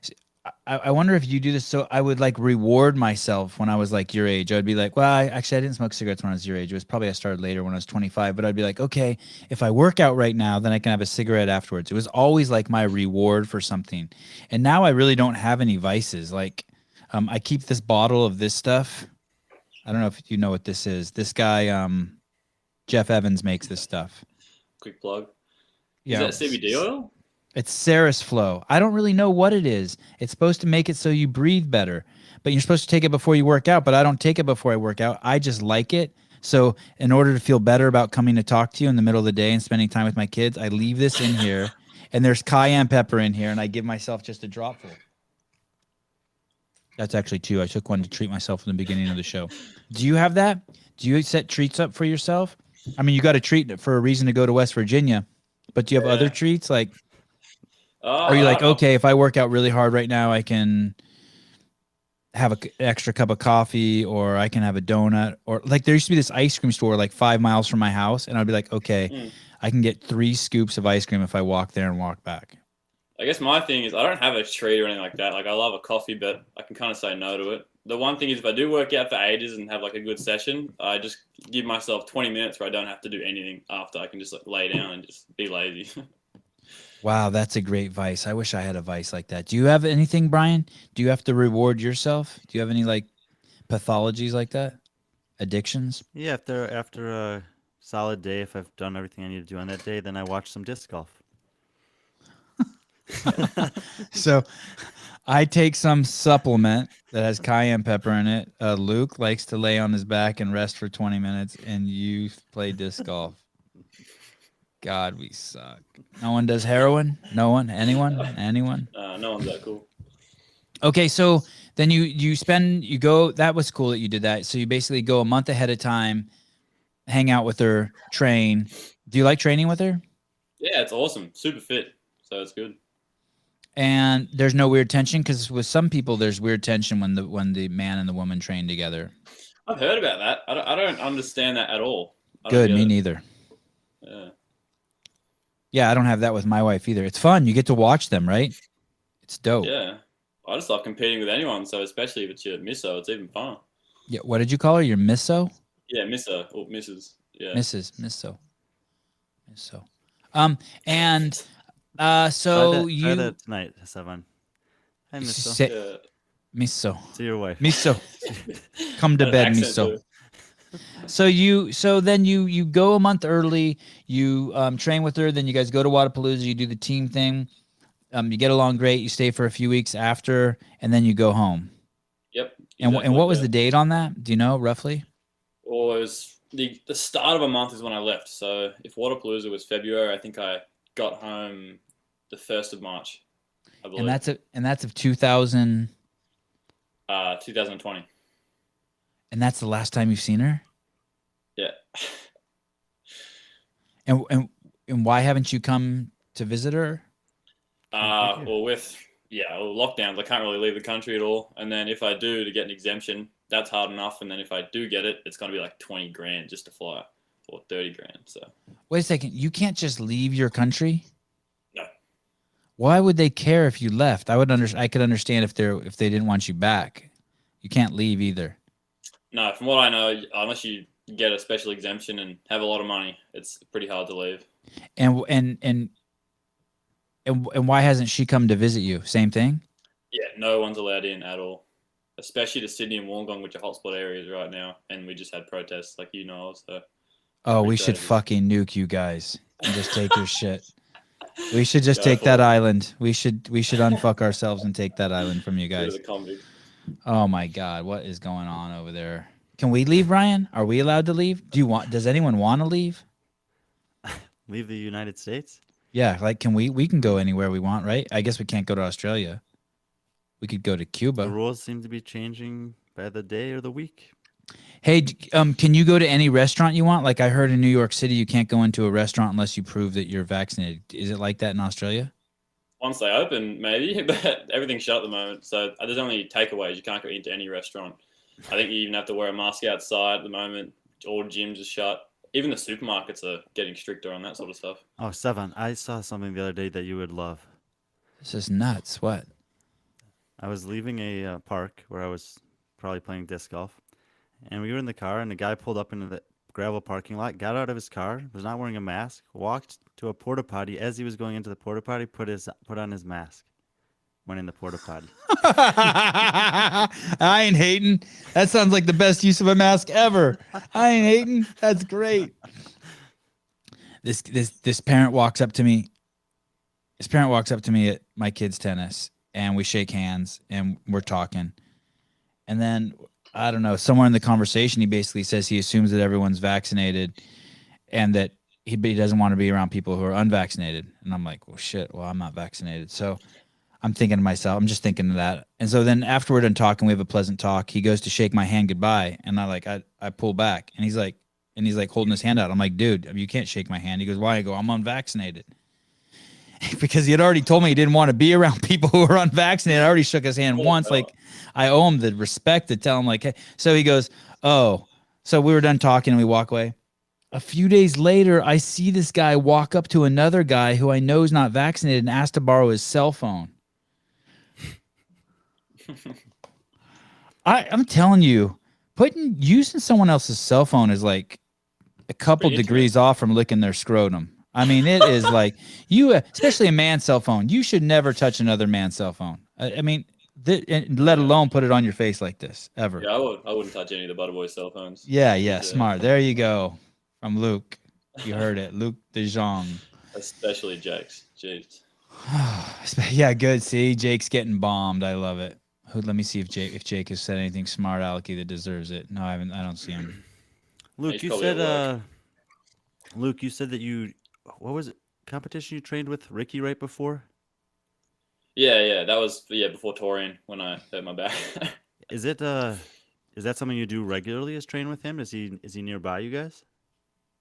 I wonder if you do this. So I would reward myself when I was your age. I'd be like, well, I didn't smoke cigarettes when I was your age. It was probably I started later when I was 25, but I'd be like, okay, if I work out right now, then I can have a cigarette afterwards. It was always my reward for something. And now I really don't have any vices. I keep this bottle of this stuff. I don't know if you know what this is. This guy, Jeff Evans, makes this stuff. Quick plug. Yeah. Is that CBD oil? It's Ceres Flow. I don't really know what it is. It's supposed to make it so you breathe better, but you're supposed to take it before you work out, but I don't take it before I work out. I just like it. So in order to feel better about coming to talk to you in the middle of the day and spending time with my kids, I leave this in here, and there's cayenne pepper in here, and I give myself just a dropful. That's actually 2. I took one to treat myself in the beginning of the show. Do you have that? Do you set treats up for yourself? I mean, you got a treat for a reason to go to West Virginia, but do you have other treats are you okay, if I work out really hard right now, I can have an extra cup of coffee, or I can have a donut, or there used to be this ice cream store 5 miles from my house, and I'd be like, okay, I can get 3 scoops of ice cream if I walk there and walk back. I guess my thing is I don't have a treat or anything like that. I love a coffee, but I can kind of say no to it. the one thing is if I do work out for ages and have like a good session, I just give myself 20 minutes where I don't have to do anything after. I can just like lay down and just be lazy. Wow, that's a great vice. I wish I had a vice like that. Do you have anything, Brian? Do you have to reward yourself? Do you have any like pathologies like that? Addictions? Yeah, after a solid day, if I've done everything I need to do on that day, then I watch some disc golf. So I take some supplement that has cayenne pepper in it. Luke likes to lay on his back and rest for 20 minutes, and you play disc golf. God, we suck. No one does heroin? No one? Anyone? Anyone? No one's that cool. Okay, so then you go, that was cool that you did that. So you basically go a month ahead of time, hang out with her, train. Do you like training with her? Yeah, it's awesome. Super fit. So it's good. And there's no weird tension, because with some people there's weird tension when the man and the woman train together. I've heard about that. I don't understand that at all. Good, me neither. Yeah. Yeah, I don't have that with my wife either. It's fun. You get to watch them, right? It's dope. Yeah. I just love competing with anyone. So especially if it's your misso, it's even fun. Yeah. What did you call her? Your misso? Yeah, misso or Mrs. Yeah. Mrs. Misso. Misso. So try that tonight, Sevan. Hi, Misso. Yeah. Misso. See your wife. Misso. Come to bed, Accent Misso. too. So then you go a month early, you train with her, then you guys go to Waterpalooza, you do the team thing. You get along great, you stay for a few weeks after, and then you go home. Yep. And exactly, what was yeah. the date on that? Do you know roughly? Or it was the start of a month is when I left. So if Waterpalooza was February, I think I got home the 1st of March, I believe. And that's of 2000. 2020. And that's the last time you've seen her? Yeah. And why haven't you come to visit her? Lockdowns, I can't really leave the country at all. And then if I do to get an exemption, that's hard enough. And then if I do get it, it's going to be like 20 grand just to fly, or 30 grand. So Wait a second. You can't just leave your country? no. Why would they care if you left? I could understand if they didn't want you back. You can't leave either. No, from what I know, unless you get a special exemption and have a lot of money, it's pretty hard to leave. And why hasn't she come to visit you? Same thing? Yeah, no one's allowed in at all, especially to Sydney and Wollongong, which are hotspot areas right now. And we just had protests, like you know. So Oh, we should fucking nuke you guys and just take your shit. We should just take that island. We should unfuck ourselves and take that island from you guys. Oh my God, what is going on over there? Can we leave, Ryan? Are we allowed to leave? Does anyone want to leave? Leave the United States? Yeah, like we can go anywhere we want, right? I guess we can't go to Australia. We could go to Cuba. The rules seem to be changing by the day or the week. Hey, can you go to any restaurant you want? Like I heard in New York City, you can't go into a restaurant unless you prove that you're vaccinated. Is it like that in Australia? Once they open, maybe, but everything's shut at the moment. So there's only takeaways. You can't go into any restaurant. I think you even have to wear a mask outside at the moment. All gyms are shut. Even the supermarkets are getting stricter on that sort of stuff. Oh, Sevan, I saw something the other day that you would love. This is nuts. What? I was leaving a park where I was probably playing disc golf, and we were in the car, and the guy pulled up into the gravel parking lot, got out of his car, was not wearing a mask, walked to a porta potty. As he was going into the porta potty, put on his mask, went in the porta potty. I ain't hating. That sounds like the best use of a mask ever. I ain't hating. That's great. This parent walks up to me. This parent walks up to me at my kid's tennis, and we shake hands and we're talking. And then I don't know, somewhere in the conversation, he basically says he assumes that everyone's vaccinated and that he doesn't want to be around people who are unvaccinated. And I'm like, well, shit. Well, I'm not vaccinated. So I'm thinking to myself, I'm just thinking of that. And so then after we're done talking, we have a pleasant talk. He goes to shake my hand goodbye. And I pull back, and he's like holding his hand out. I'm like, dude, you can't shake my hand. He goes, why? I go, I'm unvaccinated. Because he had already told me he didn't want to be around people who were unvaccinated. I already shook his hand once. Like I owe him the respect to tell him like, hey. So he goes, oh, so we were done talking and we walk away. A few days later, I see this guy walk up to another guy who I know is not vaccinated and ask to borrow his cell phone. I'm telling you, using someone else's cell phone is like a couple Pretty degrees off from licking their scrotum. I mean, it is like especially a man's cell phone. You should never touch another man's cell phone. I mean, let alone put it on your face like this ever. Yeah, I wouldn't touch any of the Butterboy cell phones. Yeah, smart. There you go. From Luke. You heard it. Luke de Jonge. Especially Jake's. Jeez. Yeah, good. See, Jake's getting bombed. I love it. Let me see if Jake has said anything smart alecky that deserves it. No, I haven't. I don't see him. Luke, you said that what was it? Competition you trained with Ricky right before? Yeah, that was before touring when I hurt my back. Is that something you do regularly? Is train with him? Is he nearby you guys?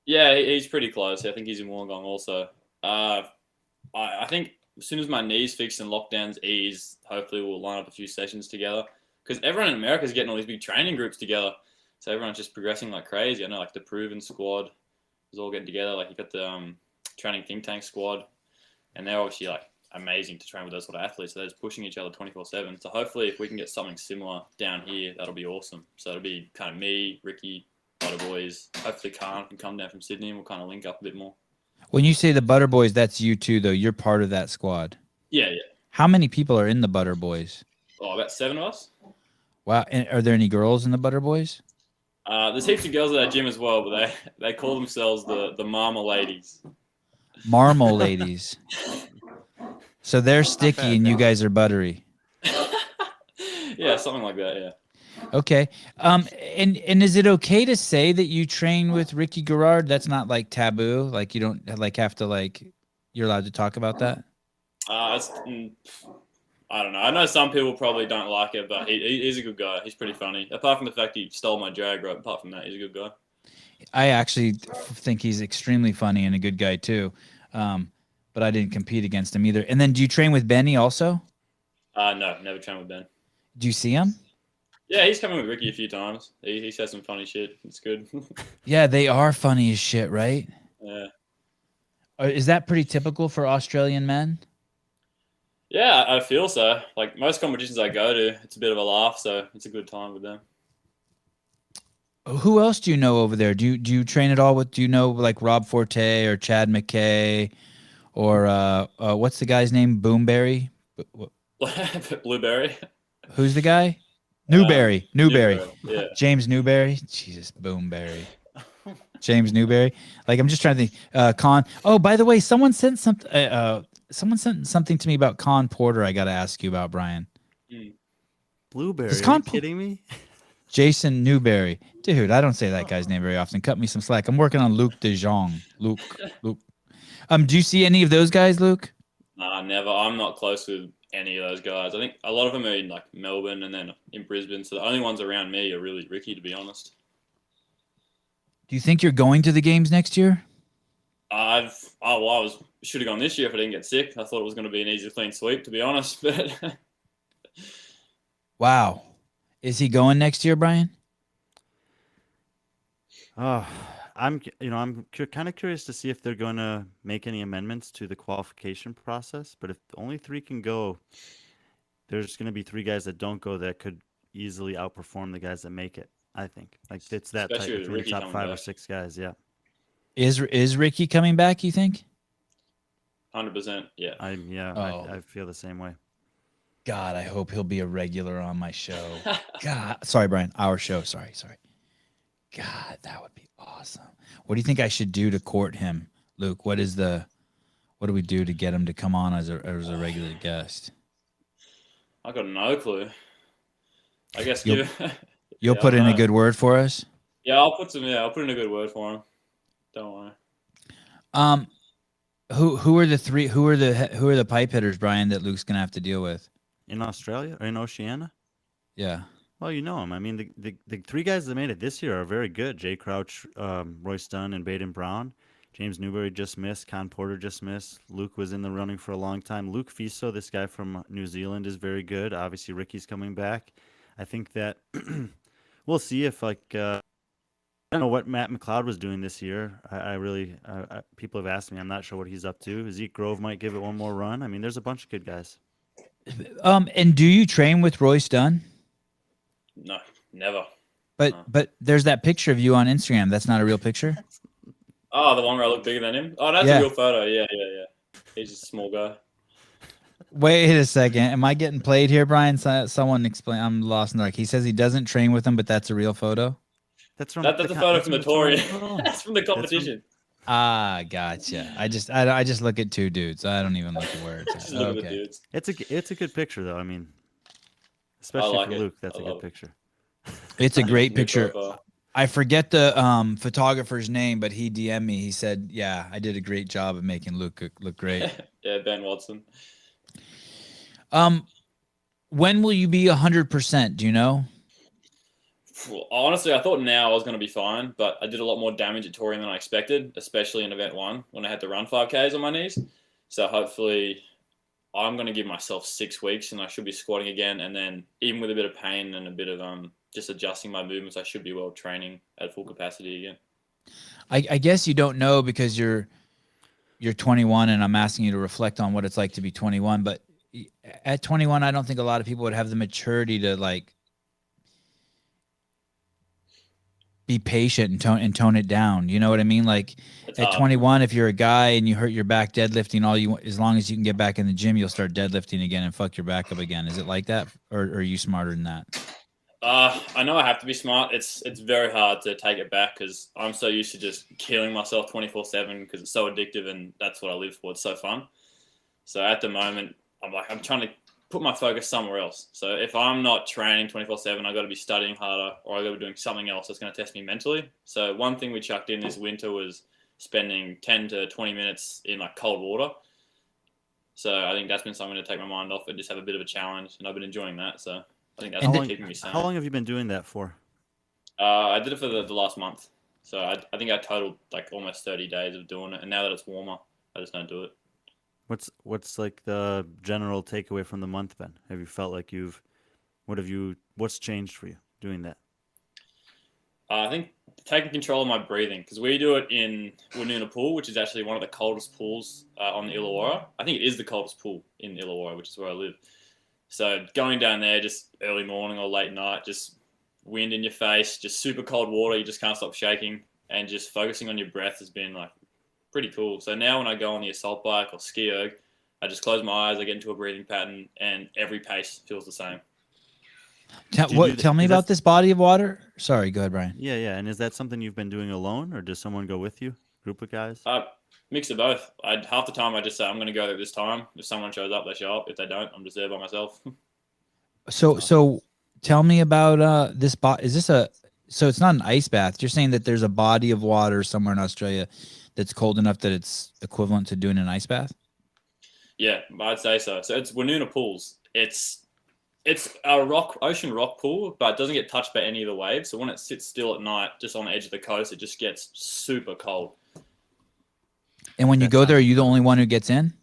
Yeah, he's pretty close. I think he's in Wollongong also. I think as soon as my knees fixed and lockdowns ease, hopefully we'll line up a few sessions together. Because everyone in America is getting all these big training groups together. So everyone's just progressing like crazy. I know like the Proven squad is all getting together. Like you got the training think tank squad. And they're obviously like amazing to train with those sort of athletes. So they're just pushing each other 24/7. So hopefully if we can get something similar down here, that'll be awesome. So it'll be kind of me, Ricky, Butter Boys. Hopefully Khan can come down from Sydney and we'll kind of link up a bit more. When you say the Butter Boys, that's you too, though. You're part of that squad. Yeah. How many people are in the Butter Boys? Oh, about 7 of us. Wow. And are there any girls in the Butter Boys? There's heaps of girls at our gym as well, but they call themselves the Mama Ladies. Marmal ladies. So they're sticky and you guys are buttery. Yeah, something like that, yeah. Okay. And is it okay to say that you train with Ricky Gerard? That's not like taboo. Like you don't like have to like you're allowed to talk about that? I don't know. I know some people probably don't like it, but he's a good guy. He's pretty funny. Apart from the fact he stole my drag rope, apart from that, he's a good guy. I actually think he's extremely funny and a good guy too. But I didn't compete against him either. And then do you train with Benny also? No, never trained with Ben. Do you see him? Yeah, he's coming with Ricky a few times. He says some funny shit. It's good. Yeah, they are funny as shit, right? Yeah. Is that pretty typical for Australian men? Yeah, I feel so. Like most competitions I go to, it's a bit of a laugh, so it's a good time with them. Who else do you know over there? Do you train at all with? Do you know like Rob Forte or Chad McKay, or what's the guy's name? Boomberry. Blueberry. Who's the guy? Newberry. Yeah. James Newberry. Jesus, Boomberry. James Newberry. Like I'm just trying to think. Con. Oh, by the way, someone sent something. Someone sent something to me about Con Porter. I got to ask you about, Brian. Blueberry. Is Are you kidding me? Jason Newberry. Dude, I don't say that guy's name very often. Cut me some slack. I'm working on Luke de Jonge. Luke. Do you see any of those guys, Luke? Nah, never. I'm not close with any of those guys. I think a lot of them are in like Melbourne and then in Brisbane. So the only ones around me are really Ricky, to be honest. Do you think you're going to the games next year? I should have gone this year if I didn't get sick. I thought it was going to be an easy, clean sweep, to be honest. But wow, is he going next year, Brian? Oh, I'm kind of curious to see if they're going to make any amendments to the qualification process. But if only 3 can go, there's going to be 3 guys that don't go that could easily outperform the guys that make it. I think like it's that Especially type with between the Ricky top coming 5 or back. 6 guys. Yeah. Is Ricky coming back? You think? 100%, yeah. I feel the same way. God, I hope he'll be a regular on my show. God, sorry, Brian, our show. Sorry. God, that would be awesome. What do you think I should do to court him, Luke? What do we do to get him to come on as a regular guest? I got no clue. I guess You'll put in a good word for us? Yeah, I'll put in a good word for him. Don't worry. Who are the pipe hitters, Brian, that Luke's gonna have to deal with? In Australia or in Oceania? Yeah. Well, you know him. I mean, the 3 guys that made it this year are very good. Jay Crouch, Royce Dunn, and Baden Brown. James Newberry just missed. Con Porter just missed. Luke was in the running for a long time. Luke Fiso, this guy from New Zealand, is very good. Obviously, Ricky's coming back. I think that we'll see if I don't know what Matt McLeod was doing this year. People have asked me. I'm not sure what he's up to. Zeke Grove might give it one more run. I mean, there's a bunch of good guys. And do you train with Royce Dunn? No, never. But there's that picture of you on Instagram. That's not a real picture. Oh, the one where I look bigger than him. Oh, that's Yeah. a real photo. Yeah. He's a small guy. Wait a second. Am I getting played here, Brian? Someone explain. I'm lost in the dark. He says he doesn't train with him, but that's a real photo. That's from That's a photo from the Tory. tournament. That's from the competition. Ah, gotcha. I just look at two dudes. I don't even look at words. Just look at the dudes. It's a good picture though. I mean, especially like for it. Luke, that's I a love good it. picture. It's a great New picture. profile. I forget the photographer's name, but he DM'd me. He said, "Yeah, I did a great job of making Luke look great." Yeah, Ben Watson. When will you be 100%? Do you know? Well, honestly, I thought now I was going to be fine, but I did a lot more damage at Torium than I expected, especially in event 1 when I had to run 5Ks on my knees. So hopefully I'm going to give myself 6 weeks and I should be squatting again. And then even with a bit of pain and a bit of just adjusting my movements, I should be well training at full capacity again. I guess you don't know because you're 21 and I'm asking you to reflect on what it's like to be 21. But at 21, I don't think a lot of people would have the maturity to like be patient and tone it down. You know what I mean? Like It's at hard. 21, if you're a guy and you hurt your back deadlifting, as long as you can get back in the gym, you'll start deadlifting again and fuck your back up again. Is it like that? Or are you smarter than that? I know I have to be smart. It's very hard to take it back because I'm so used to just killing myself 24/7 because it's so addictive and that's what I live for. It's so fun. So at the moment, I'm trying to put my focus somewhere else. So if I'm not training 24/7, I got to be studying harder or I got to be doing something else that's going to test me mentally. So one thing we chucked in this winter was spending 10 to 20 minutes in like cold water. So I think that's been something to take my mind off and just have a bit of a challenge. And I've been enjoying that. So I think that's keeping me sane. How long have you been doing that for? I did it for the last month. So I think I totaled like almost 30 days of doing it. And now that it's warmer, I just don't do it. What's like the general takeaway from the month, Ben? Have you felt like what's changed for you doing that? I think taking control of my breathing because we do it in Woonona Pool, which is actually one of the coldest pools on the Illawarra. I think it is the coldest pool in the Illawarra, which is where I live. So going down there just early morning or late night, just wind in your face, just super cold water, you just can't stop shaking, and just focusing on your breath has been like pretty cool. So now when I go on the assault bike or ski erg, I just close my eyes, I get into a breathing pattern, and every pace feels the same. Tell me about this body of water. Sorry, go ahead, Brian. Yeah. And is that something you've been doing alone, or does someone go with you? Group of guys? Mix of both. Half the time I just say I'm going to go there this time. If someone shows up, they show up. If they don't, I'm just there by myself. So tell me about this bot. So it's not an ice bath. You're saying that there's a body of water somewhere in Australia that's cold enough that it's equivalent to doing an ice bath? Yeah, I'd say so. So it's Woonona Pools. It's a ocean rock pool, but it doesn't get touched by any of the waves. So when it sits still at night, just on the edge of the coast, it just gets super cold. And when you go there, are you the only one who gets in?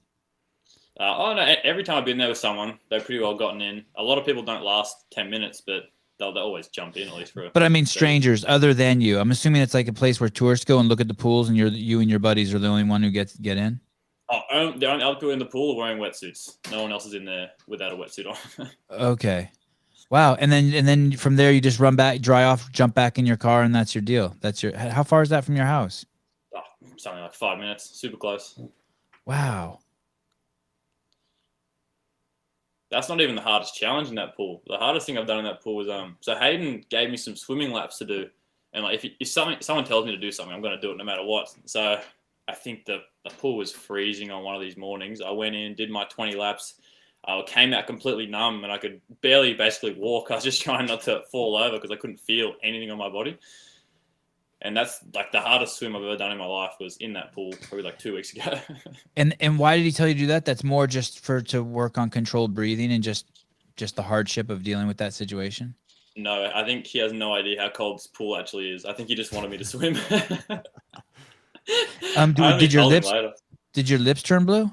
No, every time I've been there with someone, they've pretty well gotten in. A lot of people don't last 10 minutes, but they'll always jump in at least for. But I mean, strangers other than you. I'm assuming it's like a place where tourists go and look at the pools, and you and your buddies are the only one who get in. Oh, the only other people in the pool are wearing wetsuits. No one else is in there without a wetsuit on. Okay. Wow. And then from there, you just run back, dry off, jump back in your car, and that's your deal. How far is that from your house? Something like 5 minutes. Super close. Wow. That's not even the hardest challenge in that pool. The hardest thing I've done in that pool was so Hayden gave me some swimming laps to do, and like if someone tells me to do something, I'm going to do it no matter what. So I think the pool was freezing on one of these mornings. I went in, did my 20 laps. I came out completely numb, and I could barely basically walk. I was just trying not to fall over because I couldn't feel anything on my body. And that's like the hardest swim I've ever done in my life was in that pool probably like 2 weeks ago. And why did he tell you to do that? That's more just to work on controlled breathing and just the hardship of dealing with that situation? No, I think he has no idea how cold this pool actually is. I think he just wanted me to swim. Did your lips turn blue?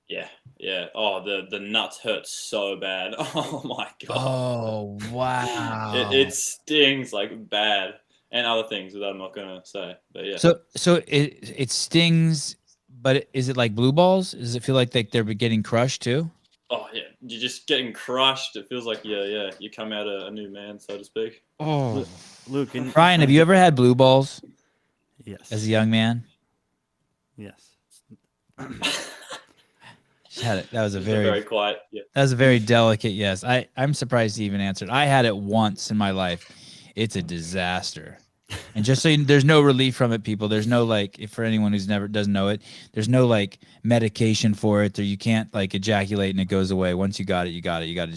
Yeah. Oh, the nuts hurt so bad. Oh my God. Oh, wow. It stings like bad. And other things that I'm not gonna say, but yeah. So it stings, but is it like blue balls? Does it feel like they're getting crushed too? Oh yeah, you're just getting crushed. It feels like you come out a new man, so to speak. Oh, Luke, and Brian, have you ever had blue balls yes, as a young man? yes. Just had it. That was a Just a very very quiet. Yeah. that was a very delicate yes. I'm surprised he even answered. I had it once in my life. It's a disaster. And just so there's no relief from it, people. There's no like, if for anyone who's never doesn't know it, there's no like medication for it, or you can't like ejaculate and it goes away. Once you got it, you got it. You got to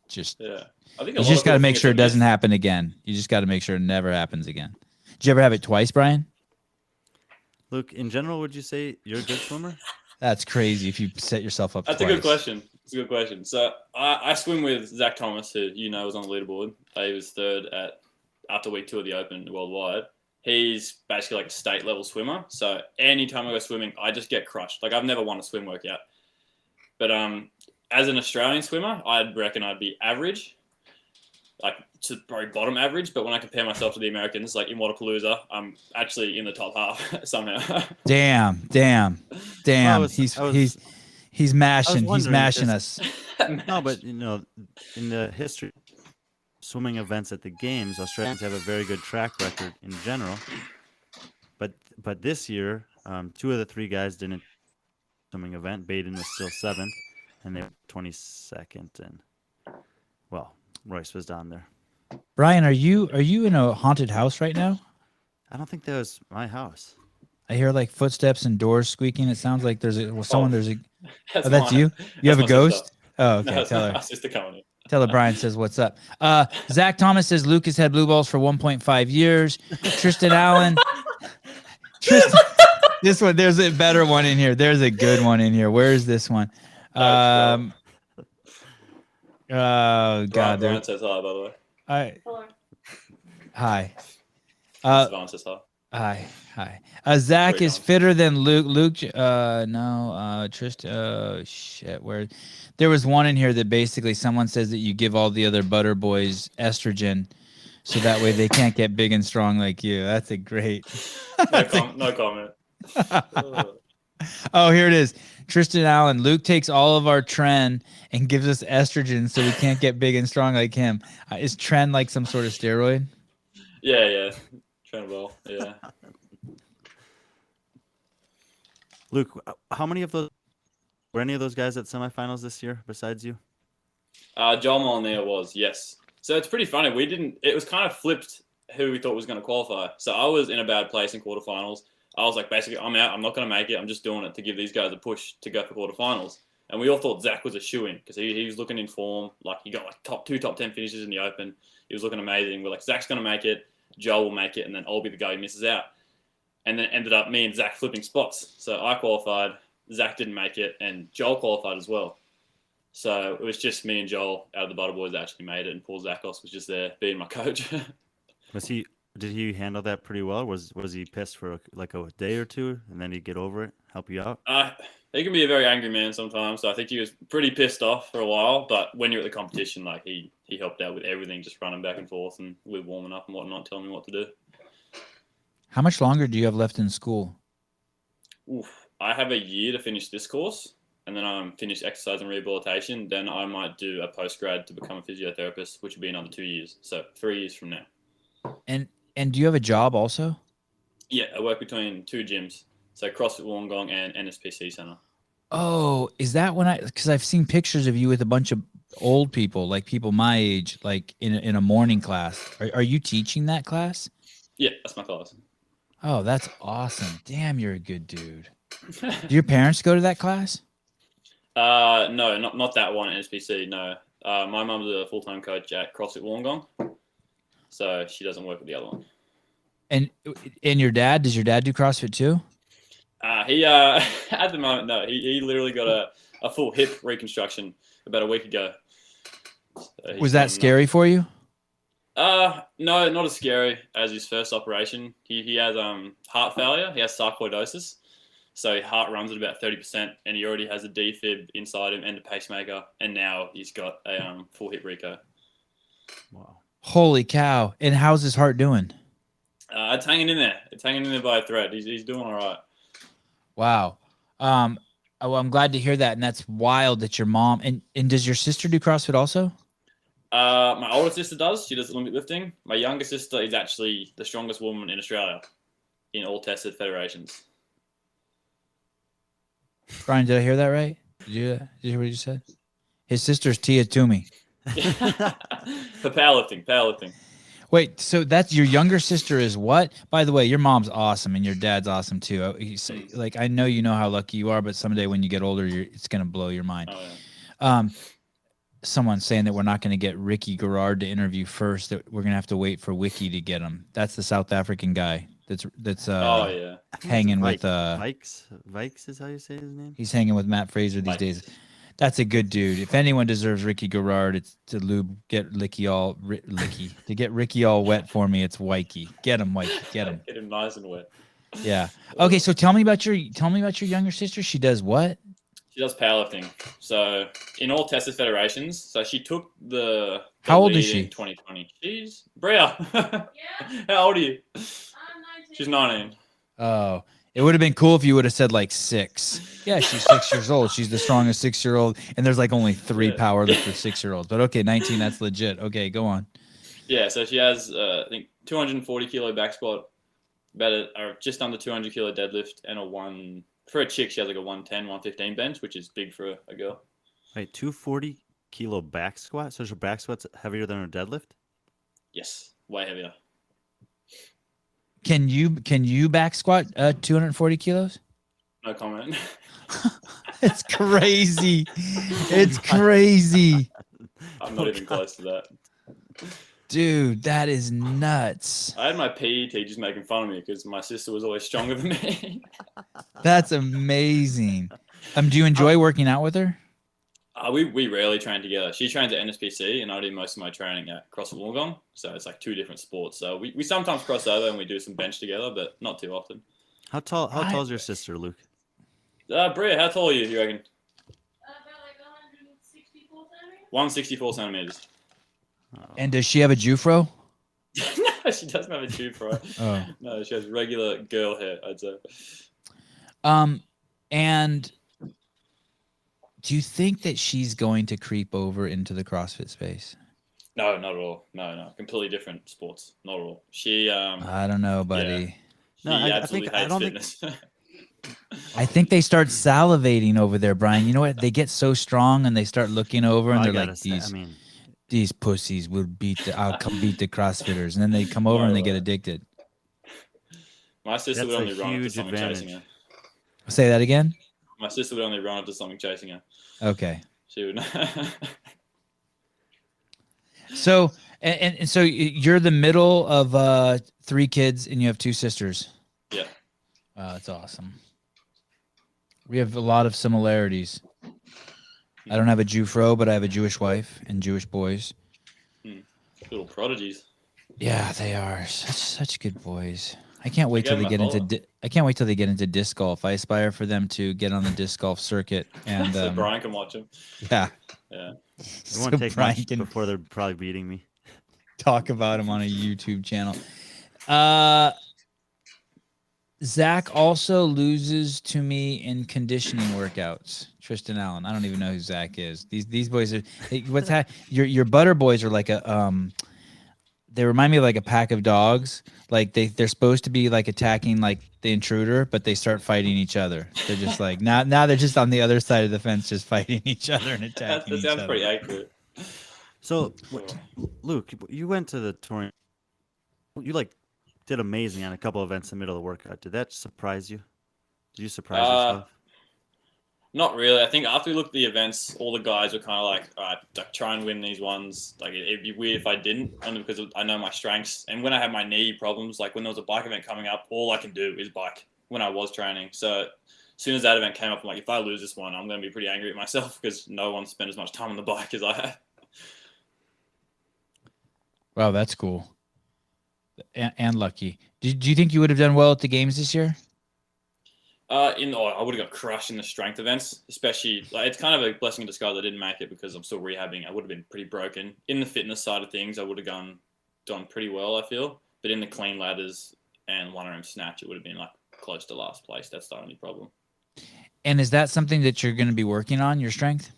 just Yeah. I think you just got to make sure it doesn't happen again. You just got to make sure it never happens again. Did you ever have it twice, Brian? Luke, in general, would you say you're a good swimmer? That's crazy if you set yourself up That's twice. a good question. It's a good question. So I swim with Zach Thomas, who was on the leaderboard. He was third after week 2 of the Open worldwide. He's basically like a state level swimmer. So anytime I go swimming, I just get crushed. Like I've never won a swim workout. But as an Australian swimmer, I'd reckon I'd be average, like to probably bottom average. But when I compare myself to the Americans, like in Waterpalooza, I'm actually in the top half somehow. Damn. He's mashing. He's mashing us. No, but in the history of swimming events at the games, Australians have a very good track record in general. But this year, 2 of the 3 guys didn't swimming event. Baden was still 7th, and they were 22nd, and Royce was down there. Brian, are you in a haunted house right now? I don't think that was my house. I hear like footsteps and doors squeaking. It sounds like there's someone. There's a. That's you. You have a ghost. Sister. Oh, okay. No, Tell her. my sister coming in. Tell her Brian says what's up. Zach Thomas says Luke has had blue balls for 1.5 years. Tristan Allen. This one, there's a better one in here. There's a good one in here. Where is this one? Oh God. Brian says hi, by the way. Hello. Hi. Sevan says hi. Hi. Zach Very is nice. fitter than Luke. Tristan. Shit. Where there was one in here that basically someone says that you give all the other butter boys estrogen, so that way they can't get big and strong like you. That's a great. No comment. Oh, here it is. Tristan Allen. Luke takes all of our Tren and gives us estrogen, so we can't get big and strong like him. Is Tren like some sort of steroid? Yeah. Trying well. Yeah. Luke, how many of those were any of those guys at semifinals this year besides you? Joel Molyneux was, yes. So it's pretty funny. It was kind of flipped who we thought was going to qualify. So I was in a bad place in quarterfinals. I was like, basically, I'm out. I'm not going to make it. I'm just doing it to give these guys a push to go for quarterfinals. And we all thought Zach was a shoo-in because he was looking in form. Like he got like top 10 finishes in the Open. He was looking amazing. We're like, Zach's going to make it. Joel will make it. And then I'll be the guy who misses out. And then it ended up me and Zach flipping spots. So I qualified. Zach didn't make it. And Joel qualified as well. So it was just me and Joel out of the butter boys that actually made it. And Paul Zakos was just there being my coach. Did he handle that pretty well? Was he pissed for like a day or two, and then he'd get over it, help you out? He can be a very angry man sometimes. So I think he was pretty pissed off for a while. But when you're at the competition, like he helped out with everything, just running back and forth and with warming up and whatnot, telling me what to do. How much longer do you have left in school? Oof. I have a year to finish this course, and then I'm finished exercise and rehabilitation. Then I might do a postgrad to become a physiotherapist, which will be another 2 years. So 3 years from now. And do you have a job also? Yeah, I work between 2 gyms. So CrossFit Wollongong and NSPC Center. Oh, is that because I've seen pictures of you with a bunch of old people, like people my age, like in a morning class. Are you teaching that class? Yeah, that's my class. Oh, that's awesome. Damn, you're a good dude. Do your parents go to that class? No, not that one at NSPC, no. My mum's a full-time coach at CrossFit Wollongong. So she doesn't work with the other one. And your dad, does your dad do CrossFit too? He at the moment, no. He literally got a full hip reconstruction about a week ago. So was that scary for you? No, not as scary as his first operation. He has heart failure. He has sarcoidosis. So his heart runs at about 30%, and he already has a defib inside him and a pacemaker, and now he's got a full hip reco. Wow. Holy cow. And how's his heart doing? It's hanging in there. It's hanging in there by a thread. He's doing all right. Wow. Oh, well, I'm glad to hear that. And that's wild that your mom and does your sister do CrossFit also? My older sister does. She does Olympic lifting. My younger sister is actually the strongest woman in Australia in all tested federations. Brian, did I hear that right? Did you hear what you said? His sister's Tia Toomey. For powerlifting. Wait, so that's your younger sister is what? By the way, your mom's awesome and your dad's awesome too. Like I know you know how lucky you are, but someday when you get older, it's gonna blow your mind. Oh, yeah. Someone's saying that we're not going to get Ricky Gerard to interview first. That we're going to have to wait for Wiki to get him. That's the South African guy. That's Oh, yeah. hanging with Vikes is how you say his name. He's hanging with Matt Fraser these days. That's a good dude. If anyone deserves Ricky Gerard, it's to get Ricky all wet for me. It's Wikey. Get him, Wikey. Get him. Get him nice and wet. Yeah. Okay. So tell me about your younger sister. She does what? She does powerlifting. So in all tested federations. So she took the How old is lead she? in 2020. She's Bria. Yeah, How old are you? I'm 19. She's 19. Oh, it would have been cool if you would have said like 6. Yeah, she's 6 years old. She's the strongest 6-year-old, and there's like only 3 powerlifter 6-year-olds. But okay, 19, that's legit. Okay, go on. Yeah, so she has I think 240 kilo back squat, just under 200 kilo deadlift, and for a chick she has like a 110, 115 bench, which is big for a girl. Wait, 240 kilo back squat. So her back squat's heavier than her deadlift? Yes, way heavier. Can you back squat 240 kilos? No comment. It's crazy. It's crazy. I'm not even close to that. Dude, that is nuts. I had my PE teachers making fun of me because my sister was always stronger than me. That's amazing. Do you enjoy working out with her? We rarely train together. She trains at NSPC, and I do most of my training at CrossFit Wollongong. So it's like 2 different sports. So we sometimes cross over and we do some bench together, but not too often. How tall is your sister, Luke? Bria, how tall are you reckon? About like 164 centimeters. 164 centimeters. And does she have a Jufro? No, she doesn't have a tube for it. Oh. No, she has regular girl hair, I'd say. And do you think that she's going to creep over into the CrossFit space? No, not at all. No. Completely different sports. Not at all. She I don't know, buddy. she No, I absolutely think- I hates don't fitness. I think they start salivating over there, Brian. You know what? They get so strong and they start looking over and I they're gotta like, say, these pussies will I'll come beat the CrossFitters. And then they come over and they get addicted. My sister That's would a only run into huge something advantage. chasing her. Say that again? My sister would only run into something chasing her. Okay. She would. So and so you're the middle of 3 kids and you have 2 sisters. Yeah. Wow, that's awesome. We have a lot of similarities. I don't have a Jufro, but I have a Jewish wife and Jewish boys. Little prodigies. Yeah, they are such good boys. I can't wait I till gave they him get a into I can't wait till they get into disc golf. I aspire for them to get on the disc golf circuit and So Brian can watch him. yeah. Yeah. It won't take Brian much can before they're probably beating me. talk about him on a YouTube channel. Zach also loses to me in conditioning workouts. Tristan Allen. I don't even know who Zach is. These boys are your butter boys are like they remind me of like a pack of dogs. Like they're supposed to be like attacking like the intruder, but they start fighting each other. They're just like now they're just on the other side of the fence, just fighting each other and attacking That each sounds other. pretty accurate. So, Luke, you went to the touring. You did amazing on a couple events in the middle of the workout. Did that surprise you? Did you surprise yourself? Not really. I think after we looked at the events, all the guys were kind of like, all right, try and win these ones. Like, it'd be weird if I didn't, only because I know my strengths. And when I have my knee problems, like when there was a bike event coming up, all I can do is bike when I was training. So as soon as that event came up, I'm like, if I lose this one, I'm going to be pretty angry at myself because no one spent as much time on the bike as I have. Wow, that's cool. And lucky. Do you think you would have done well at the games this year? I would have got crushed in the strength events, especially it's kind of a blessing in disguise. I didn't make it because I'm still rehabbing. I would have been pretty broken. In the fitness side of things, I would have done pretty well, I feel. But in the clean ladders and 1RM snatch, it would have been like close to last place. That's the only problem. And is that something that you're going to be working on, your strength?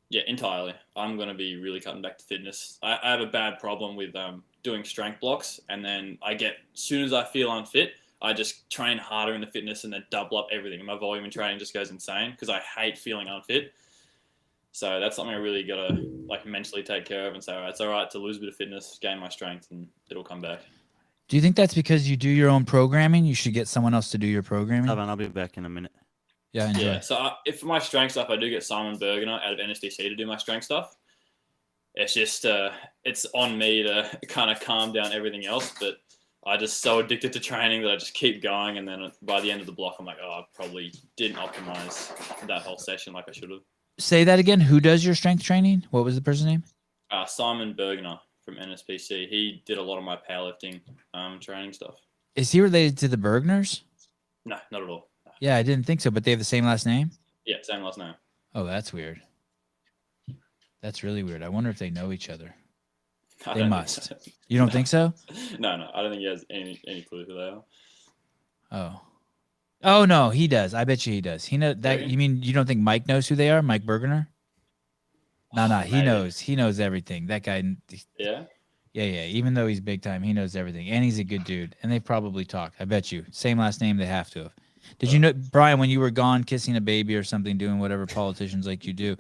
Yeah, entirely. I'm going to be really cutting back to fitness. I have a bad problem with doing strength blocks, and then as soon as I feel unfit, I just train harder in the fitness and then double up everything. And my volume in training just goes insane because I hate feeling unfit. So that's something I really got to like mentally take care of and say, all right, it's all right to lose a bit of fitness, gain my strength, and it'll come back. Do you think that's because you do your own programming? You should get someone else to do your programming. Sevan, I'll be back in a minute. Yeah, enjoy. Yeah, so if for my strength stuff, I do get Simon Bergener out of NSDC to do my strength stuff. It's just, it's on me to kind of calm down everything else, but I just so addicted to training that I just keep going, and then by the end of the block, I'm like, oh, I probably didn't optimize that whole session like I should have. Say that again. Who does your strength training? What was the person's name? Simon Bergener from NSPC. He did a lot of my powerlifting training stuff. Is he related to the Bergners? No, not at all. No. Yeah, I didn't think so, but they have the same last name? Yeah, same last name. Oh, that's weird. That's really weird. I wonder if they know each other. I They don't think must. so. You don't think so? No, I don't think he has any clue who they are. Oh. Oh no, he does. I bet you he does. He know that. Really? You mean you don't think Mike knows who they are? Mike Bergener? No, he Maybe. knows. He knows everything. That guy. Yeah. Yeah. Even though he's big time, he knows everything, and he's a good dude. And they probably talk. I bet you. Same last name. They have to have. Did you know, Brian, when you were gone kissing a baby or something, doing whatever politicians like you do,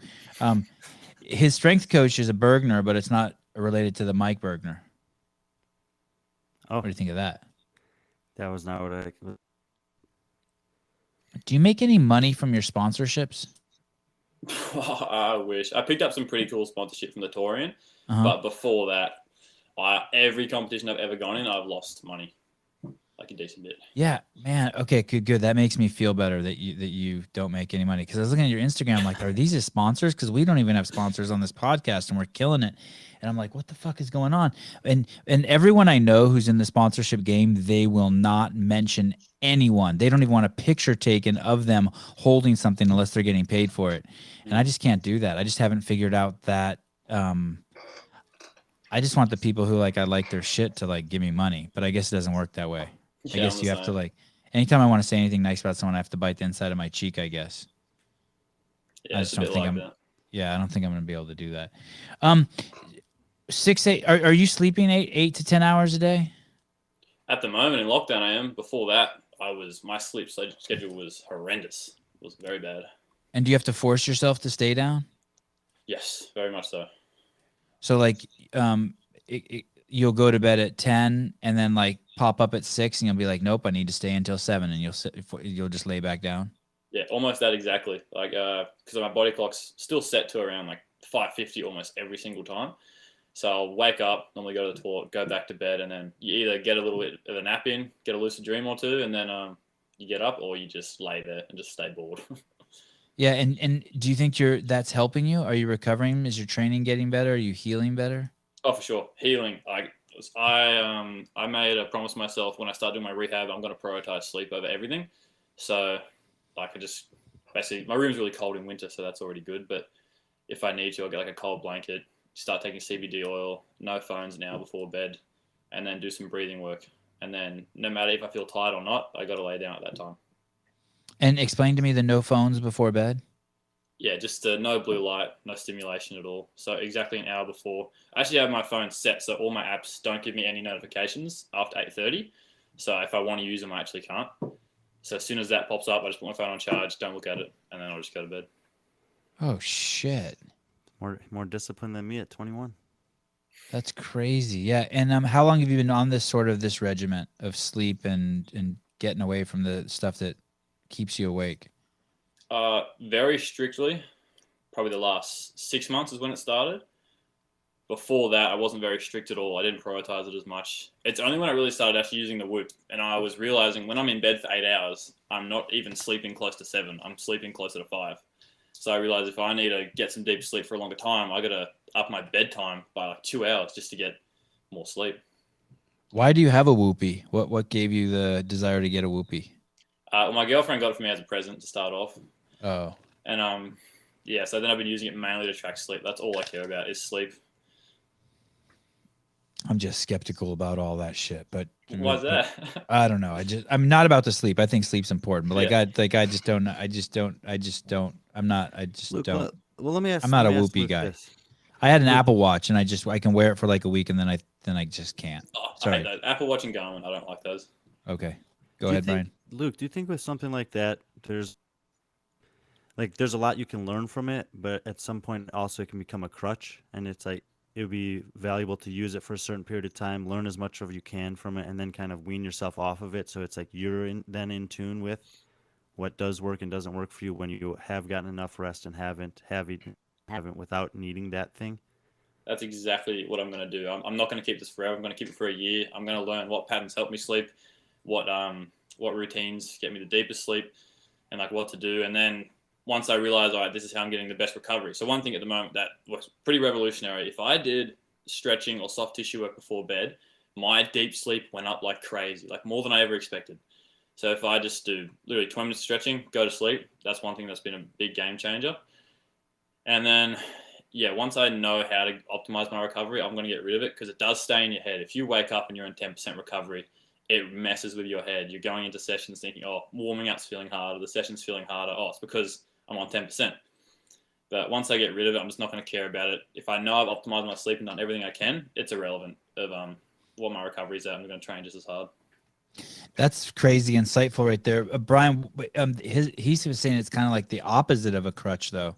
his strength coach is a Bergner, but it's not related to the Mike Bergner. Oh, What do you think of that? that was not what I. Do you make any money from your sponsorships? I wish. I picked up some pretty cool sponsorship from the Torian, Uh-huh. but before that, every competition I've ever gone in, I've lost money, like a decent bit. Yeah, man. Okay, good. That makes me feel better that you don't make any money. Because I was looking at your Instagram, I'm like, are these his sponsors? Because we don't even have sponsors on this podcast, and we're killing it. And I'm like, what the fuck is going on? And everyone I know who's in the sponsorship game, they will not mention anyone. They don't even want a picture taken of them holding something unless they're getting paid for it. And I just can't do that. I just haven't figured out that. I just want the people who I like their shit to give me money, but I guess it doesn't work that way. I guess you have to anytime I want to say anything nice about someone, I have to bite the inside of my cheek, I guess. Yeah, I it's just a don't bit think like I'm that. Yeah, I don't think I'm going to be able to do that. 6-8 are you sleeping 8 to 10 hours a day? At the moment in lockdown, I am. Before that, my sleep schedule was horrendous. It was very bad. And do you have to force yourself to stay down? Yes, very much so. So you'll go to bed at 10 and then pop up at 6 and you'll be like, nope, I need to stay until 7, and you'll just lay back down. Yeah, almost that exactly. Because my body clock's still set to around 5:50 almost every single time. So I'll wake up, normally go to the toilet, go back to bed, and then you either get a little bit of a nap in, get a lucid dream or two, and then you get up, or you just lay there and just stay bored. Yeah, and do you think that's helping you? Are you recovering? Is your training getting better? Are you healing better? Oh, for sure. Healing. I made a promise to myself when I start doing my rehab, I'm going to prioritize sleep over everything. So I just basically, my room's really cold in winter, so that's already good. But if I need to, I'll get a cold blanket, start taking CBD oil, no phones now before bed, and then do some breathing work. And then no matter if I feel tired or not, I got to lay down at that time. And explain to me the no phones before bed. Yeah, just no blue light, no stimulation at all. So exactly an hour before. I actually have my phone set so all my apps don't give me any notifications after 8:30. So if I want to use them, I actually can't. So as soon as that pops up, I just put my phone on charge, don't look at it, and then I'll just go to bed. Oh shit, More discipline than me at 21. that's crazy. Yeah, and how long have you been on this regiment of sleep and getting away from the stuff that keeps you awake? Very strictly, probably the last 6 months is when it started. Before that, I wasn't very strict at all. I didn't prioritize it as much. It's only when I really started actually using the Whoop, and I was realizing when I'm in bed for 8 hours, I'm not even sleeping close to 7. I'm sleeping closer to 5. So I realized if I need to get some deep sleep for a longer time, I got to up my bedtime by 2 hours just to get more sleep. Why do you have a Whoopie? What gave you the desire to get a Whoopie? My girlfriend got it for me as a present to start off. Oh. And so then I've been using it mainly to track sleep. That's all I care about is sleep. I'm just skeptical about all that shit. But Why's that? I don't know. I'm not about the sleep. I think sleep's important, but Yeah. I just don't. I'm not. I just Luke, don't. well, let me ask. I'm not let a me ask whoopee Luke guy. this. I had an Luke- Apple Watch, and I can wear it for like a week, and then I just can't. Oh, I Sorry. hate those. Apple Watch and Garmin, I don't like those. Okay, go Do you ahead, think- Brian. Luke, do you think with something like that, there's a lot you can learn from it, but at some point also it can become a crutch, and it's like it would be valuable to use it for a certain period of time, learn as much of you can from it, and then kind of wean yourself off of it. So it's like you're then in tune with what does work and doesn't work for you when you have gotten enough rest and haven't without needing that thing. That's exactly what I'm going to do. I'm not going to keep this forever. I'm going to keep it for a year. I'm going to learn what patterns help me sleep, what routines get me the deepest sleep, and like what to do. And then once I realize, all right, this is how I'm getting the best recovery. So one thing at the moment that was pretty revolutionary, if I did stretching or soft tissue work before bed, my deep sleep went up like crazy, like more than I ever expected. So if I just do literally 20 minutes of stretching, go to sleep, that's one thing that's been a big game changer. And then, yeah, once I know how to optimize my recovery, I'm going to get rid of it because it does stay in your head. If you wake up and you're in 10% recovery, it messes with your head. You're going into sessions thinking, oh, warming up's feeling harder, the session's feeling harder. Oh, it's because I'm on 10%. But once I get rid of it, I'm just not going to care about it. If I know I've optimized my sleep and done everything I can, it's irrelevant of what my recovery is at. I'm going to train just as hard. That's crazy insightful right there, Brian. He was saying it's kind of like the opposite of a crutch, though.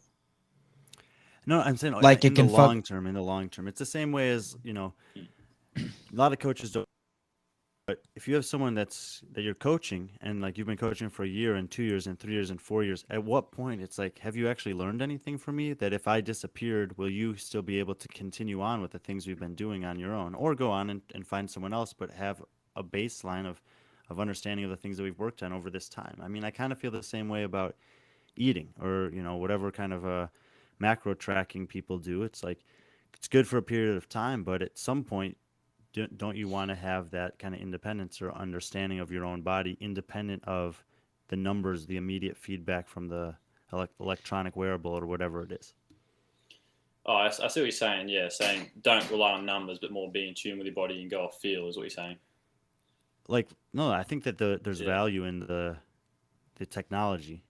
No, I'm saying Like in it can the long term. In the long term, it's the same way as a lot of coaches don't. But if you have someone that you're coaching and like you've been coaching for a year and 2 years and 3 years and 4 years, at what point it's like, have you actually learned anything from me? That if I disappeared, will you still be able to continue on with the things we've been doing on your own, or go on and find someone else, but have a baseline of understanding of the things that we've worked on over this time? I mean, I kind of feel the same way about eating or whatever kind of macro tracking people do. It's like it's good for a period of time, but at some point, don't you want to have that kind of independence or understanding of your own body, independent of the numbers, the immediate feedback from the electronic wearable or whatever it is? Oh, I see what you're saying. Yeah, saying don't rely on numbers, but more be in tune with your body and go off feel is what you're saying. Like, no, I think that there's value in the technology,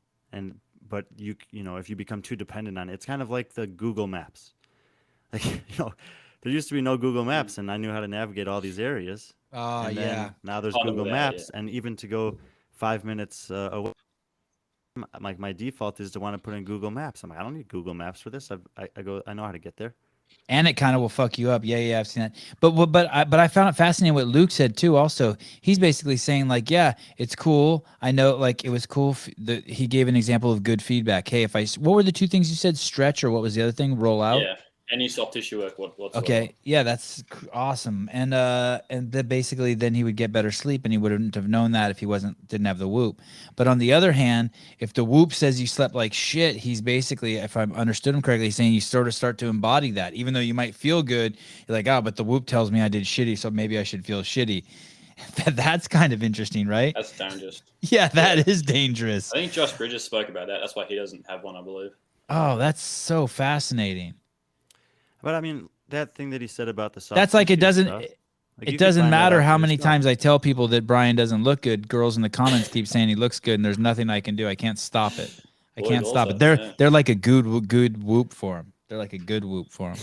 but if you become too dependent on it, it's kind of like the Google Maps. Like, there used to be no Google Maps, and I knew how to navigate all these areas. Oh, And yeah. then now there's Kind of Google without, Maps, and even to go 5 minutes away, like my default is to want to put in Google Maps. I'm like, I don't need Google Maps for this. I know how to get there. And it kind of will fuck you up. Yeah, I've seen that. But I found it fascinating what Luke said too. Also, he's basically saying like, yeah, it's cool. I know, like it was cool. He gave an example of good feedback. Hey, what were the two things you said? Stretch, or what was the other thing? Roll out. Yeah, any soft tissue work whatsoever. Okay, yeah, that's awesome. And then basically then he would get better sleep, and he wouldn't have known that if he didn't have the whoop. But on the other hand, if the whoop says you slept like shit, he's basically, if I understood him correctly, saying you sort of start to embody that. Even though you might feel good, you're like, oh, but the whoop tells me I did shitty, so maybe I should feel shitty. That's kind of interesting, right? That's dangerous. Yeah, that is dangerous. I think Josh Bridges spoke about that. That's why he doesn't have one, I believe. Oh, that's so fascinating. But I mean, that thing that he said about the soft That's like it tissue doesn't. stuff, like, you It can doesn't find that matter out how for many yourself. times I tell people that Brian doesn't look good. Girls in the comments keep saying he looks good, and there's nothing I can do. I can't stop it. I Boys can't stop also, it. yeah. They're like a good whoop for him. They're like a good whoop for him.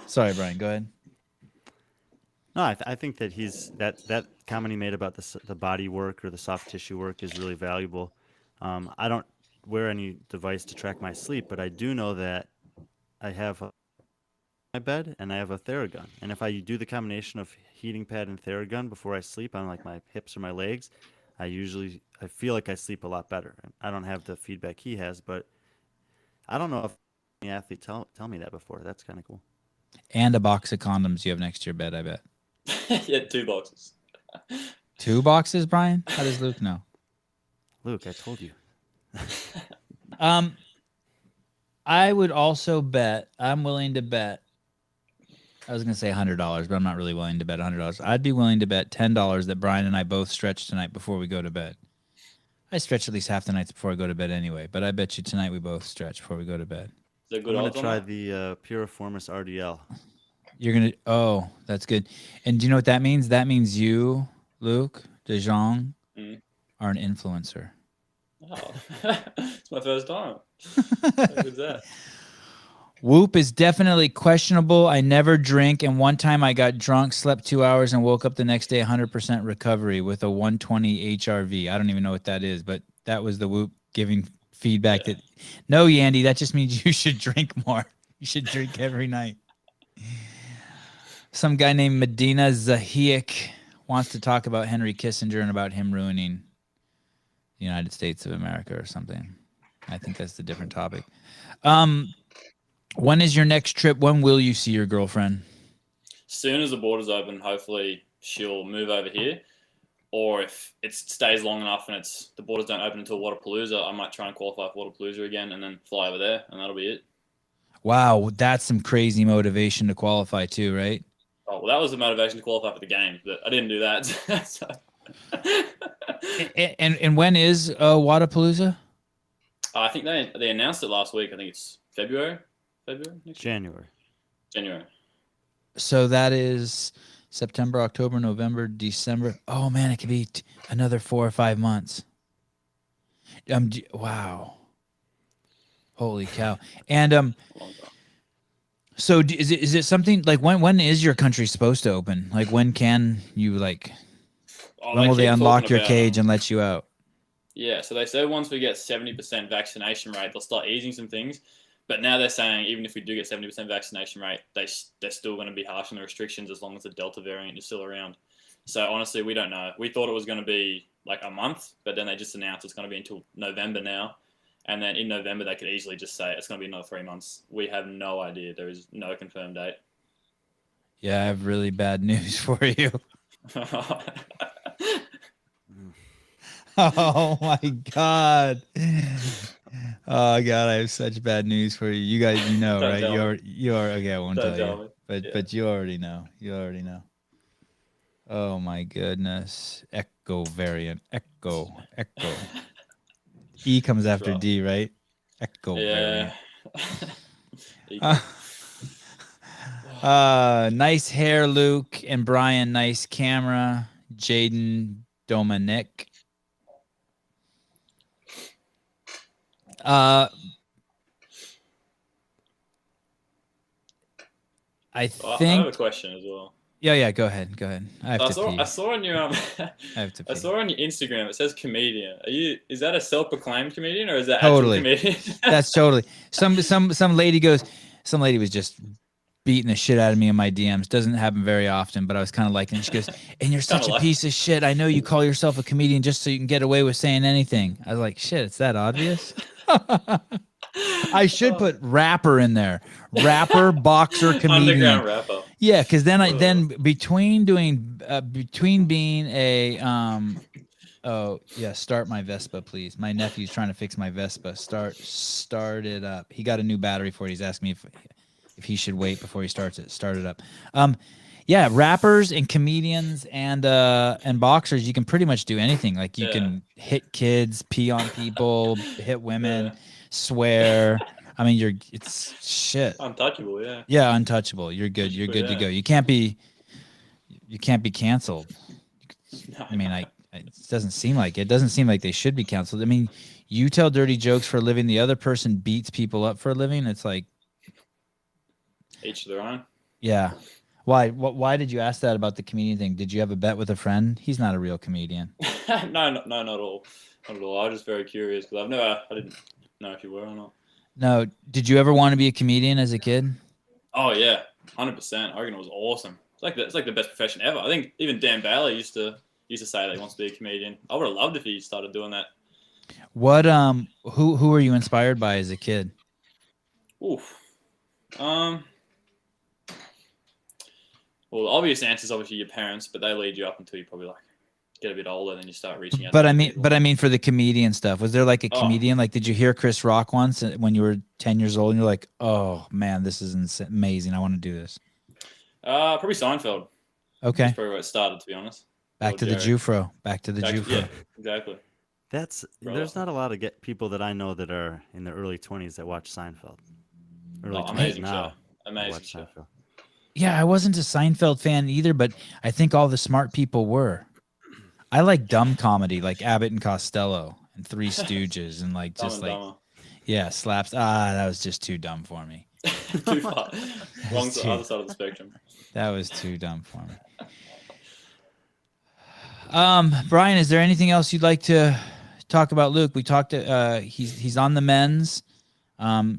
Sorry, Brian. Go ahead. No, I think that that comment he made about the body work or the soft tissue work is really valuable. I don't wear any device to track my sleep, but I do know that I have my bed and I have a Theragun, and if I do the combination of heating pad and Theragun before I sleep on like my hips or my legs, I feel like I sleep a lot better. I don't have the feedback he has, but I don't know if any athlete tell me that before. That's kind of cool. And a box of condoms you have next to your bed, I bet. Yeah, 2 boxes. 2 boxes, Brian? How does Luke know? Luke, I told you. I would also bet. I'm willing to bet. I was going to say $100, but I'm not really willing to bet $100. I'd be willing to bet $10 that Brian and I both stretch tonight before we go to bed. I stretch at least half the nights before I go to bed anyway, but I bet you tonight we both stretch before we go to bed. Is there I'm good going odds to on try that? the Piriformis RDL. You're gonna. Oh, that's good. And do you know what that means? That means you, Luke De Jong, Mm. are an influencer. Oh, it's my first time. How good's that? Whoop is definitely questionable. I never drink, and one time I got drunk, slept 2 hours, and woke up the next day 100% recovery with a 120 HRV. I don't even know what that is, but that was the Whoop giving feedback that, no, Yandy, that just means you should drink more. You should drink every night. Some guy named Medina Zahiek wants to talk about Henry Kissinger and about him ruining the United States of America or something. I think that's a different topic. When is your next trip? When will you see your girlfriend? Soon as the borders open, hopefully she'll move over here. Or if it stays long enough and the borders don't open until Waterpalooza, I might try and qualify for Waterpalooza again and then fly over there, and that'll be it. Wow, that's some crazy motivation to qualify too, right? Oh, well, that was the motivation to qualify for the game, but I didn't do that. So. And when is Waterpalooza? I think they announced it last week. I think it's February next year? January. So that is September, October, November, December. Oh man, it could be another 4 or 5 months. Wow. Holy cow. And so is it something like when is your country supposed to open? Like when can you when will they unlock your cage and let you out? Yeah, so they said once we get 70% vaccination rate, they'll start easing some things. But now they're saying even if we do get 70% vaccination rate, they're still going to be harsh on the restrictions as long as the Delta variant is still around. So honestly, we don't know. We thought it was going to be like a month, but then they just announced it's going to be until November now. And then in November, they could easily just say it's going to be another 3 months. We have no idea. There is no confirmed date. Yeah, I have really bad news for you. Oh my God. Oh God, I have such bad news for you. You guys, you know, right? You are okay, I won't tell you. But you already know. You already know. Oh my goodness. Echo variant. Echo. E comes after D, right? Echo variant. Nice hair, Luke and Brian. Nice camera. Jaden Dominic. I think I have a question as well. Yeah. Go ahead. I saw on your I saw on your Instagram it says comedian. Is that a self-proclaimed comedian or is that totally actual comedian? That's totally some lady was just beating the shit out of me in my DMs. Doesn't happen very often, but I was kind of liking it. She goes, and you're such a piece of shit. I know you call yourself a comedian just so you can get away with saying anything. I was like, shit, it's that obvious? I should put rapper in there. Rapper, boxer, comedian. Underground rapper. Yeah, because then between being a start my Vespa, please. My nephew's trying to fix my Vespa. Start it up. He got a new battery for it. He's asking me if he should wait before he starts it. Start it up. Yeah, rappers and comedians and boxers, you can pretty much do anything. Like you can hit kids, pee on people, hit women, swear. I mean, it's shit. Untouchable, yeah. Yeah, untouchable. You're good. You're good to go. You can't be canceled. I mean, it doesn't seem like it. Doesn't seem like they should be canceled. I mean, you tell dirty jokes for a living. The other person beats people up for a living. It's like each their own. Yeah. Why did you ask that about the comedian thing? Did you have a bet with a friend? He's not a real comedian. No, not at all. Not at all. I was just very curious because I didn't know if you were or not. No. Did you ever want to be a comedian as a kid? Oh yeah, 100%. I reckon it was awesome. It's like the best profession ever. I think even Dan Bailey used to say that he wants to be a comedian. I would have loved if he started doing that. What who were you inspired by as a kid? Oof. Well, the obvious answer is obviously your parents, but they lead you up until you probably get a bit older, then you start reaching out. But I mean, for the comedian stuff, was there like a comedian? Like, did you hear Chris Rock once when you were 10 years old, and you're like, "Oh man, this is amazing! I want to do this." Probably Seinfeld. Okay. That's probably where it started, to be honest. Back to the Jufro. Yeah, exactly. There's not a lot of people that I know that are in their early 20s that watch Seinfeld. Amazing show. Amazing show. Seinfeld. Yeah, I wasn't a Seinfeld fan either, but I think all the smart people were. I like dumb comedy, like Abbott and Costello and Three Stooges, and like Dumb just and like Dumber. yeah, slaps. That was just too dumb for me. Too far. Wrong That's other side of the spectrum. That was too dumb for me. Brian, is there anything else you'd like to talk about Luke? We talked he's on the men's.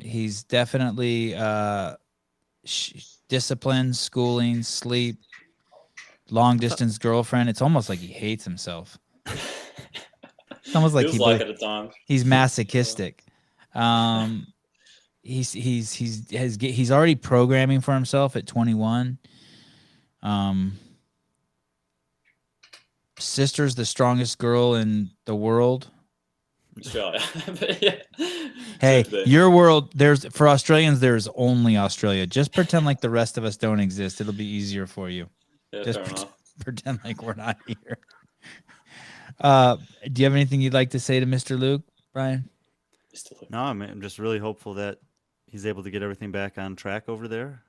He's definitely discipline, schooling, sleep, long distance girlfriend. It's almost like he hates himself. It's almost like Feels like it at times. he's masochistic. He's already programming for himself at 21. Sister's the strongest girl in the world. Australia. But yeah. Hey, Should be. your world, for Australians, there's only Australia. Just pretend like the rest of us don't exist. It'll be easier for you. Yeah, Just fair enough. pretend like we're not here. Do you have anything you'd like to say to Mr. Luke, Brian? Mr. Luke. No, I'm just really hopeful that he's able to get everything back on track over there.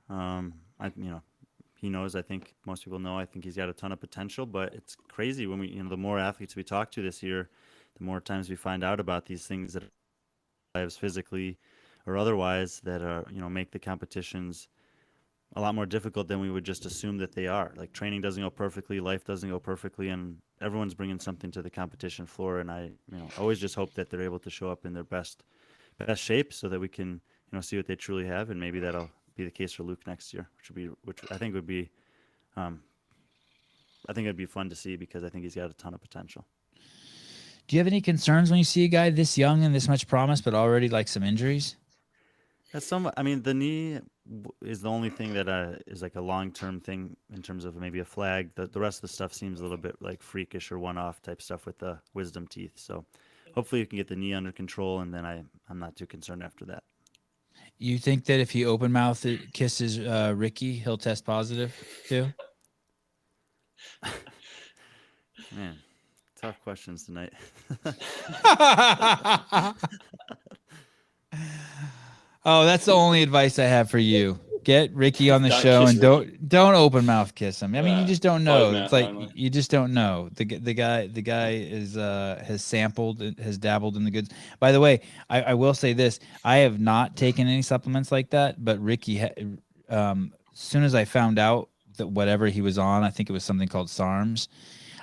He knows. I think most people know. I think he's got a ton of potential, but it's crazy when the more athletes we talk to this year, the more times we find out about these things that lives physically or otherwise that are make the competitions a lot more difficult than we would just assume that they are. Like training doesn't go perfectly, life doesn't go perfectly, and everyone's bringing something to the competition floor. And I always just hope that they're able to show up in their best shape so that we can see what they truly have, and maybe that'll be the case for Luke next year, which I think would be it'd be fun to see because I think he's got a ton of potential. Do you have any concerns when you see a guy this young and this much promise, but already like some injuries? That's somewhat. I mean, the knee is the only thing that is like a long-term thing in terms of maybe a flag. The rest of the stuff seems a little bit like freakish or one-off type stuff with the wisdom teeth. So hopefully you can get the knee under control, and then I'm not too concerned after that. You think that if he open mouth kisses Ricky, he'll test positive too? Man, tough questions tonight. Oh, that's the only advice I have for you. Get Ricky on the Don't show kiss and Ricky. don't open mouth kiss him. I mean, you Yeah, just don't know. closed It's mouth like only. you just don't know. The guy is has sampled, has dabbled in the goods. By the way, I will say this: I have not taken any supplements like that, but Ricky, as soon as I found out that whatever he was on, I think it was something called SARMs.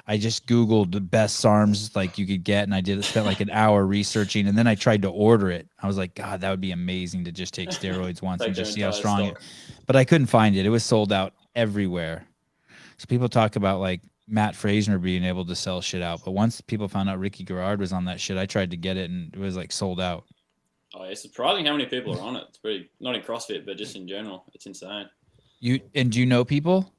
I just Googled the best SARMs like you could get, and I spent like an hour researching, and then I tried to order it. I was like, God, that would be amazing to just take steroids once Take and their just see how entire strong stock. but I couldn't find it. It was sold out everywhere. So people talk about like Matt Fraser being able to sell shit out, but once people found out Ricky Gerard was on that shit, I tried to get it and it was like sold out. Oh, it's surprising how many people are on it. It's pretty, not in CrossFit, but just in general. It's insane. Do you know people?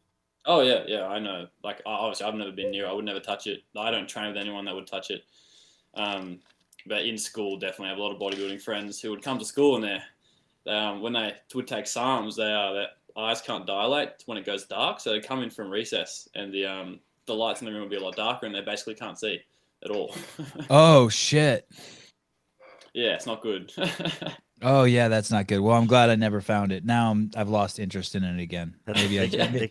Oh, yeah, I know. Like, obviously, I've never been near it. I would never touch it. I don't train with anyone that would touch it. But in school, definitely have a lot of bodybuilding friends who would come to school and when they would take SARMs, their eyes can't dilate when it goes dark. So they come in from recess and the lights in the room would be a lot darker and they basically can't see at all. Oh shit. Yeah, it's not good. Oh yeah, that's not good. Well, I'm glad I never found it. Now I've lost interest in it again. Maybe I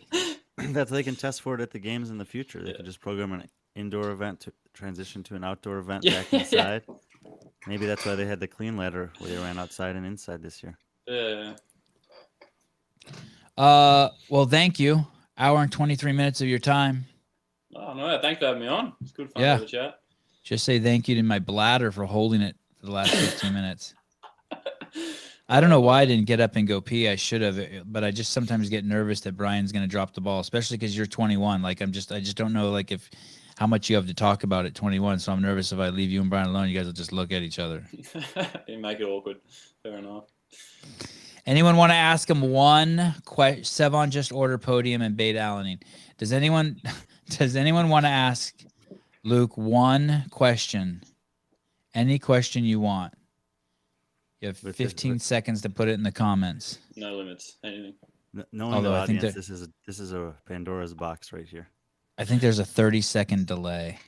They can test for it at the games in the future. They could just program an indoor event to transition to an outdoor event back inside. Maybe that's why they had the clean ladder where they ran outside and inside this year. Yeah. Well, thank you. Hour and 23 minutes of your time. Oh, no, thanks for having me on. It's good fun Yeah. to have a chat. Just say thank you to my bladder for holding it for the last 15 minutes. I don't know why I didn't get up and go pee. I should have, but I just sometimes get nervous that Brian's going to drop the ball, especially because you're 21. Like I just don't know like how much you have to talk about at 21. So I'm nervous if I leave you and Brian alone, you guys will just look at each other. You make it awkward. Fair enough. Anyone want to ask him one question? Sevan just ordered podium and beta alanine. Does anyone want to ask Luke one question? Any question you want. You have 15 seconds to put it in the comments. No limits. Anything. Knowing Although the I think audience, this is a Pandora's box right here. I think there's a 30-second delay.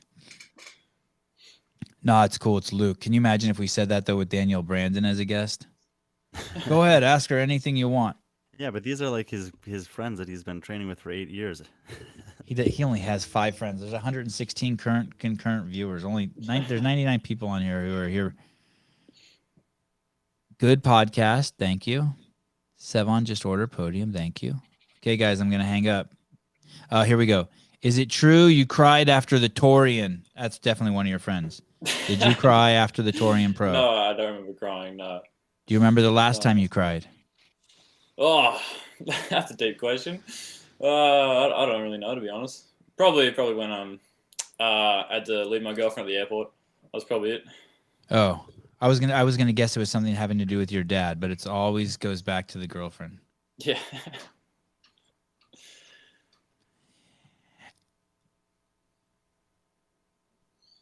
No, it's cool. It's Luke. Can you imagine if we said that though with Danielle Brandon as a guest? Go ahead, ask her anything you want. Yeah, but these are like his friends that he's been training with for 8 years. He only has 5 friends. There's 116 current concurrent viewers. There's 99 people on here who are here. Good podcast. Thank you. Sevan just ordered podium. Thank you. Okay, guys, I'm gonna hang up. Here we go. Is it true you cried after the Torian? That's definitely one of your friends. Did you cry after the Torian Pro? No, I don't remember crying. No. Do you remember the last time you cried? Oh, that's a deep question. I don't really know, to be honest. Probably when had to leave my girlfriend at the airport. That's probably it. Oh, I was gonna guess it was something having to do with your dad, but it's always goes back to the girlfriend. Yeah.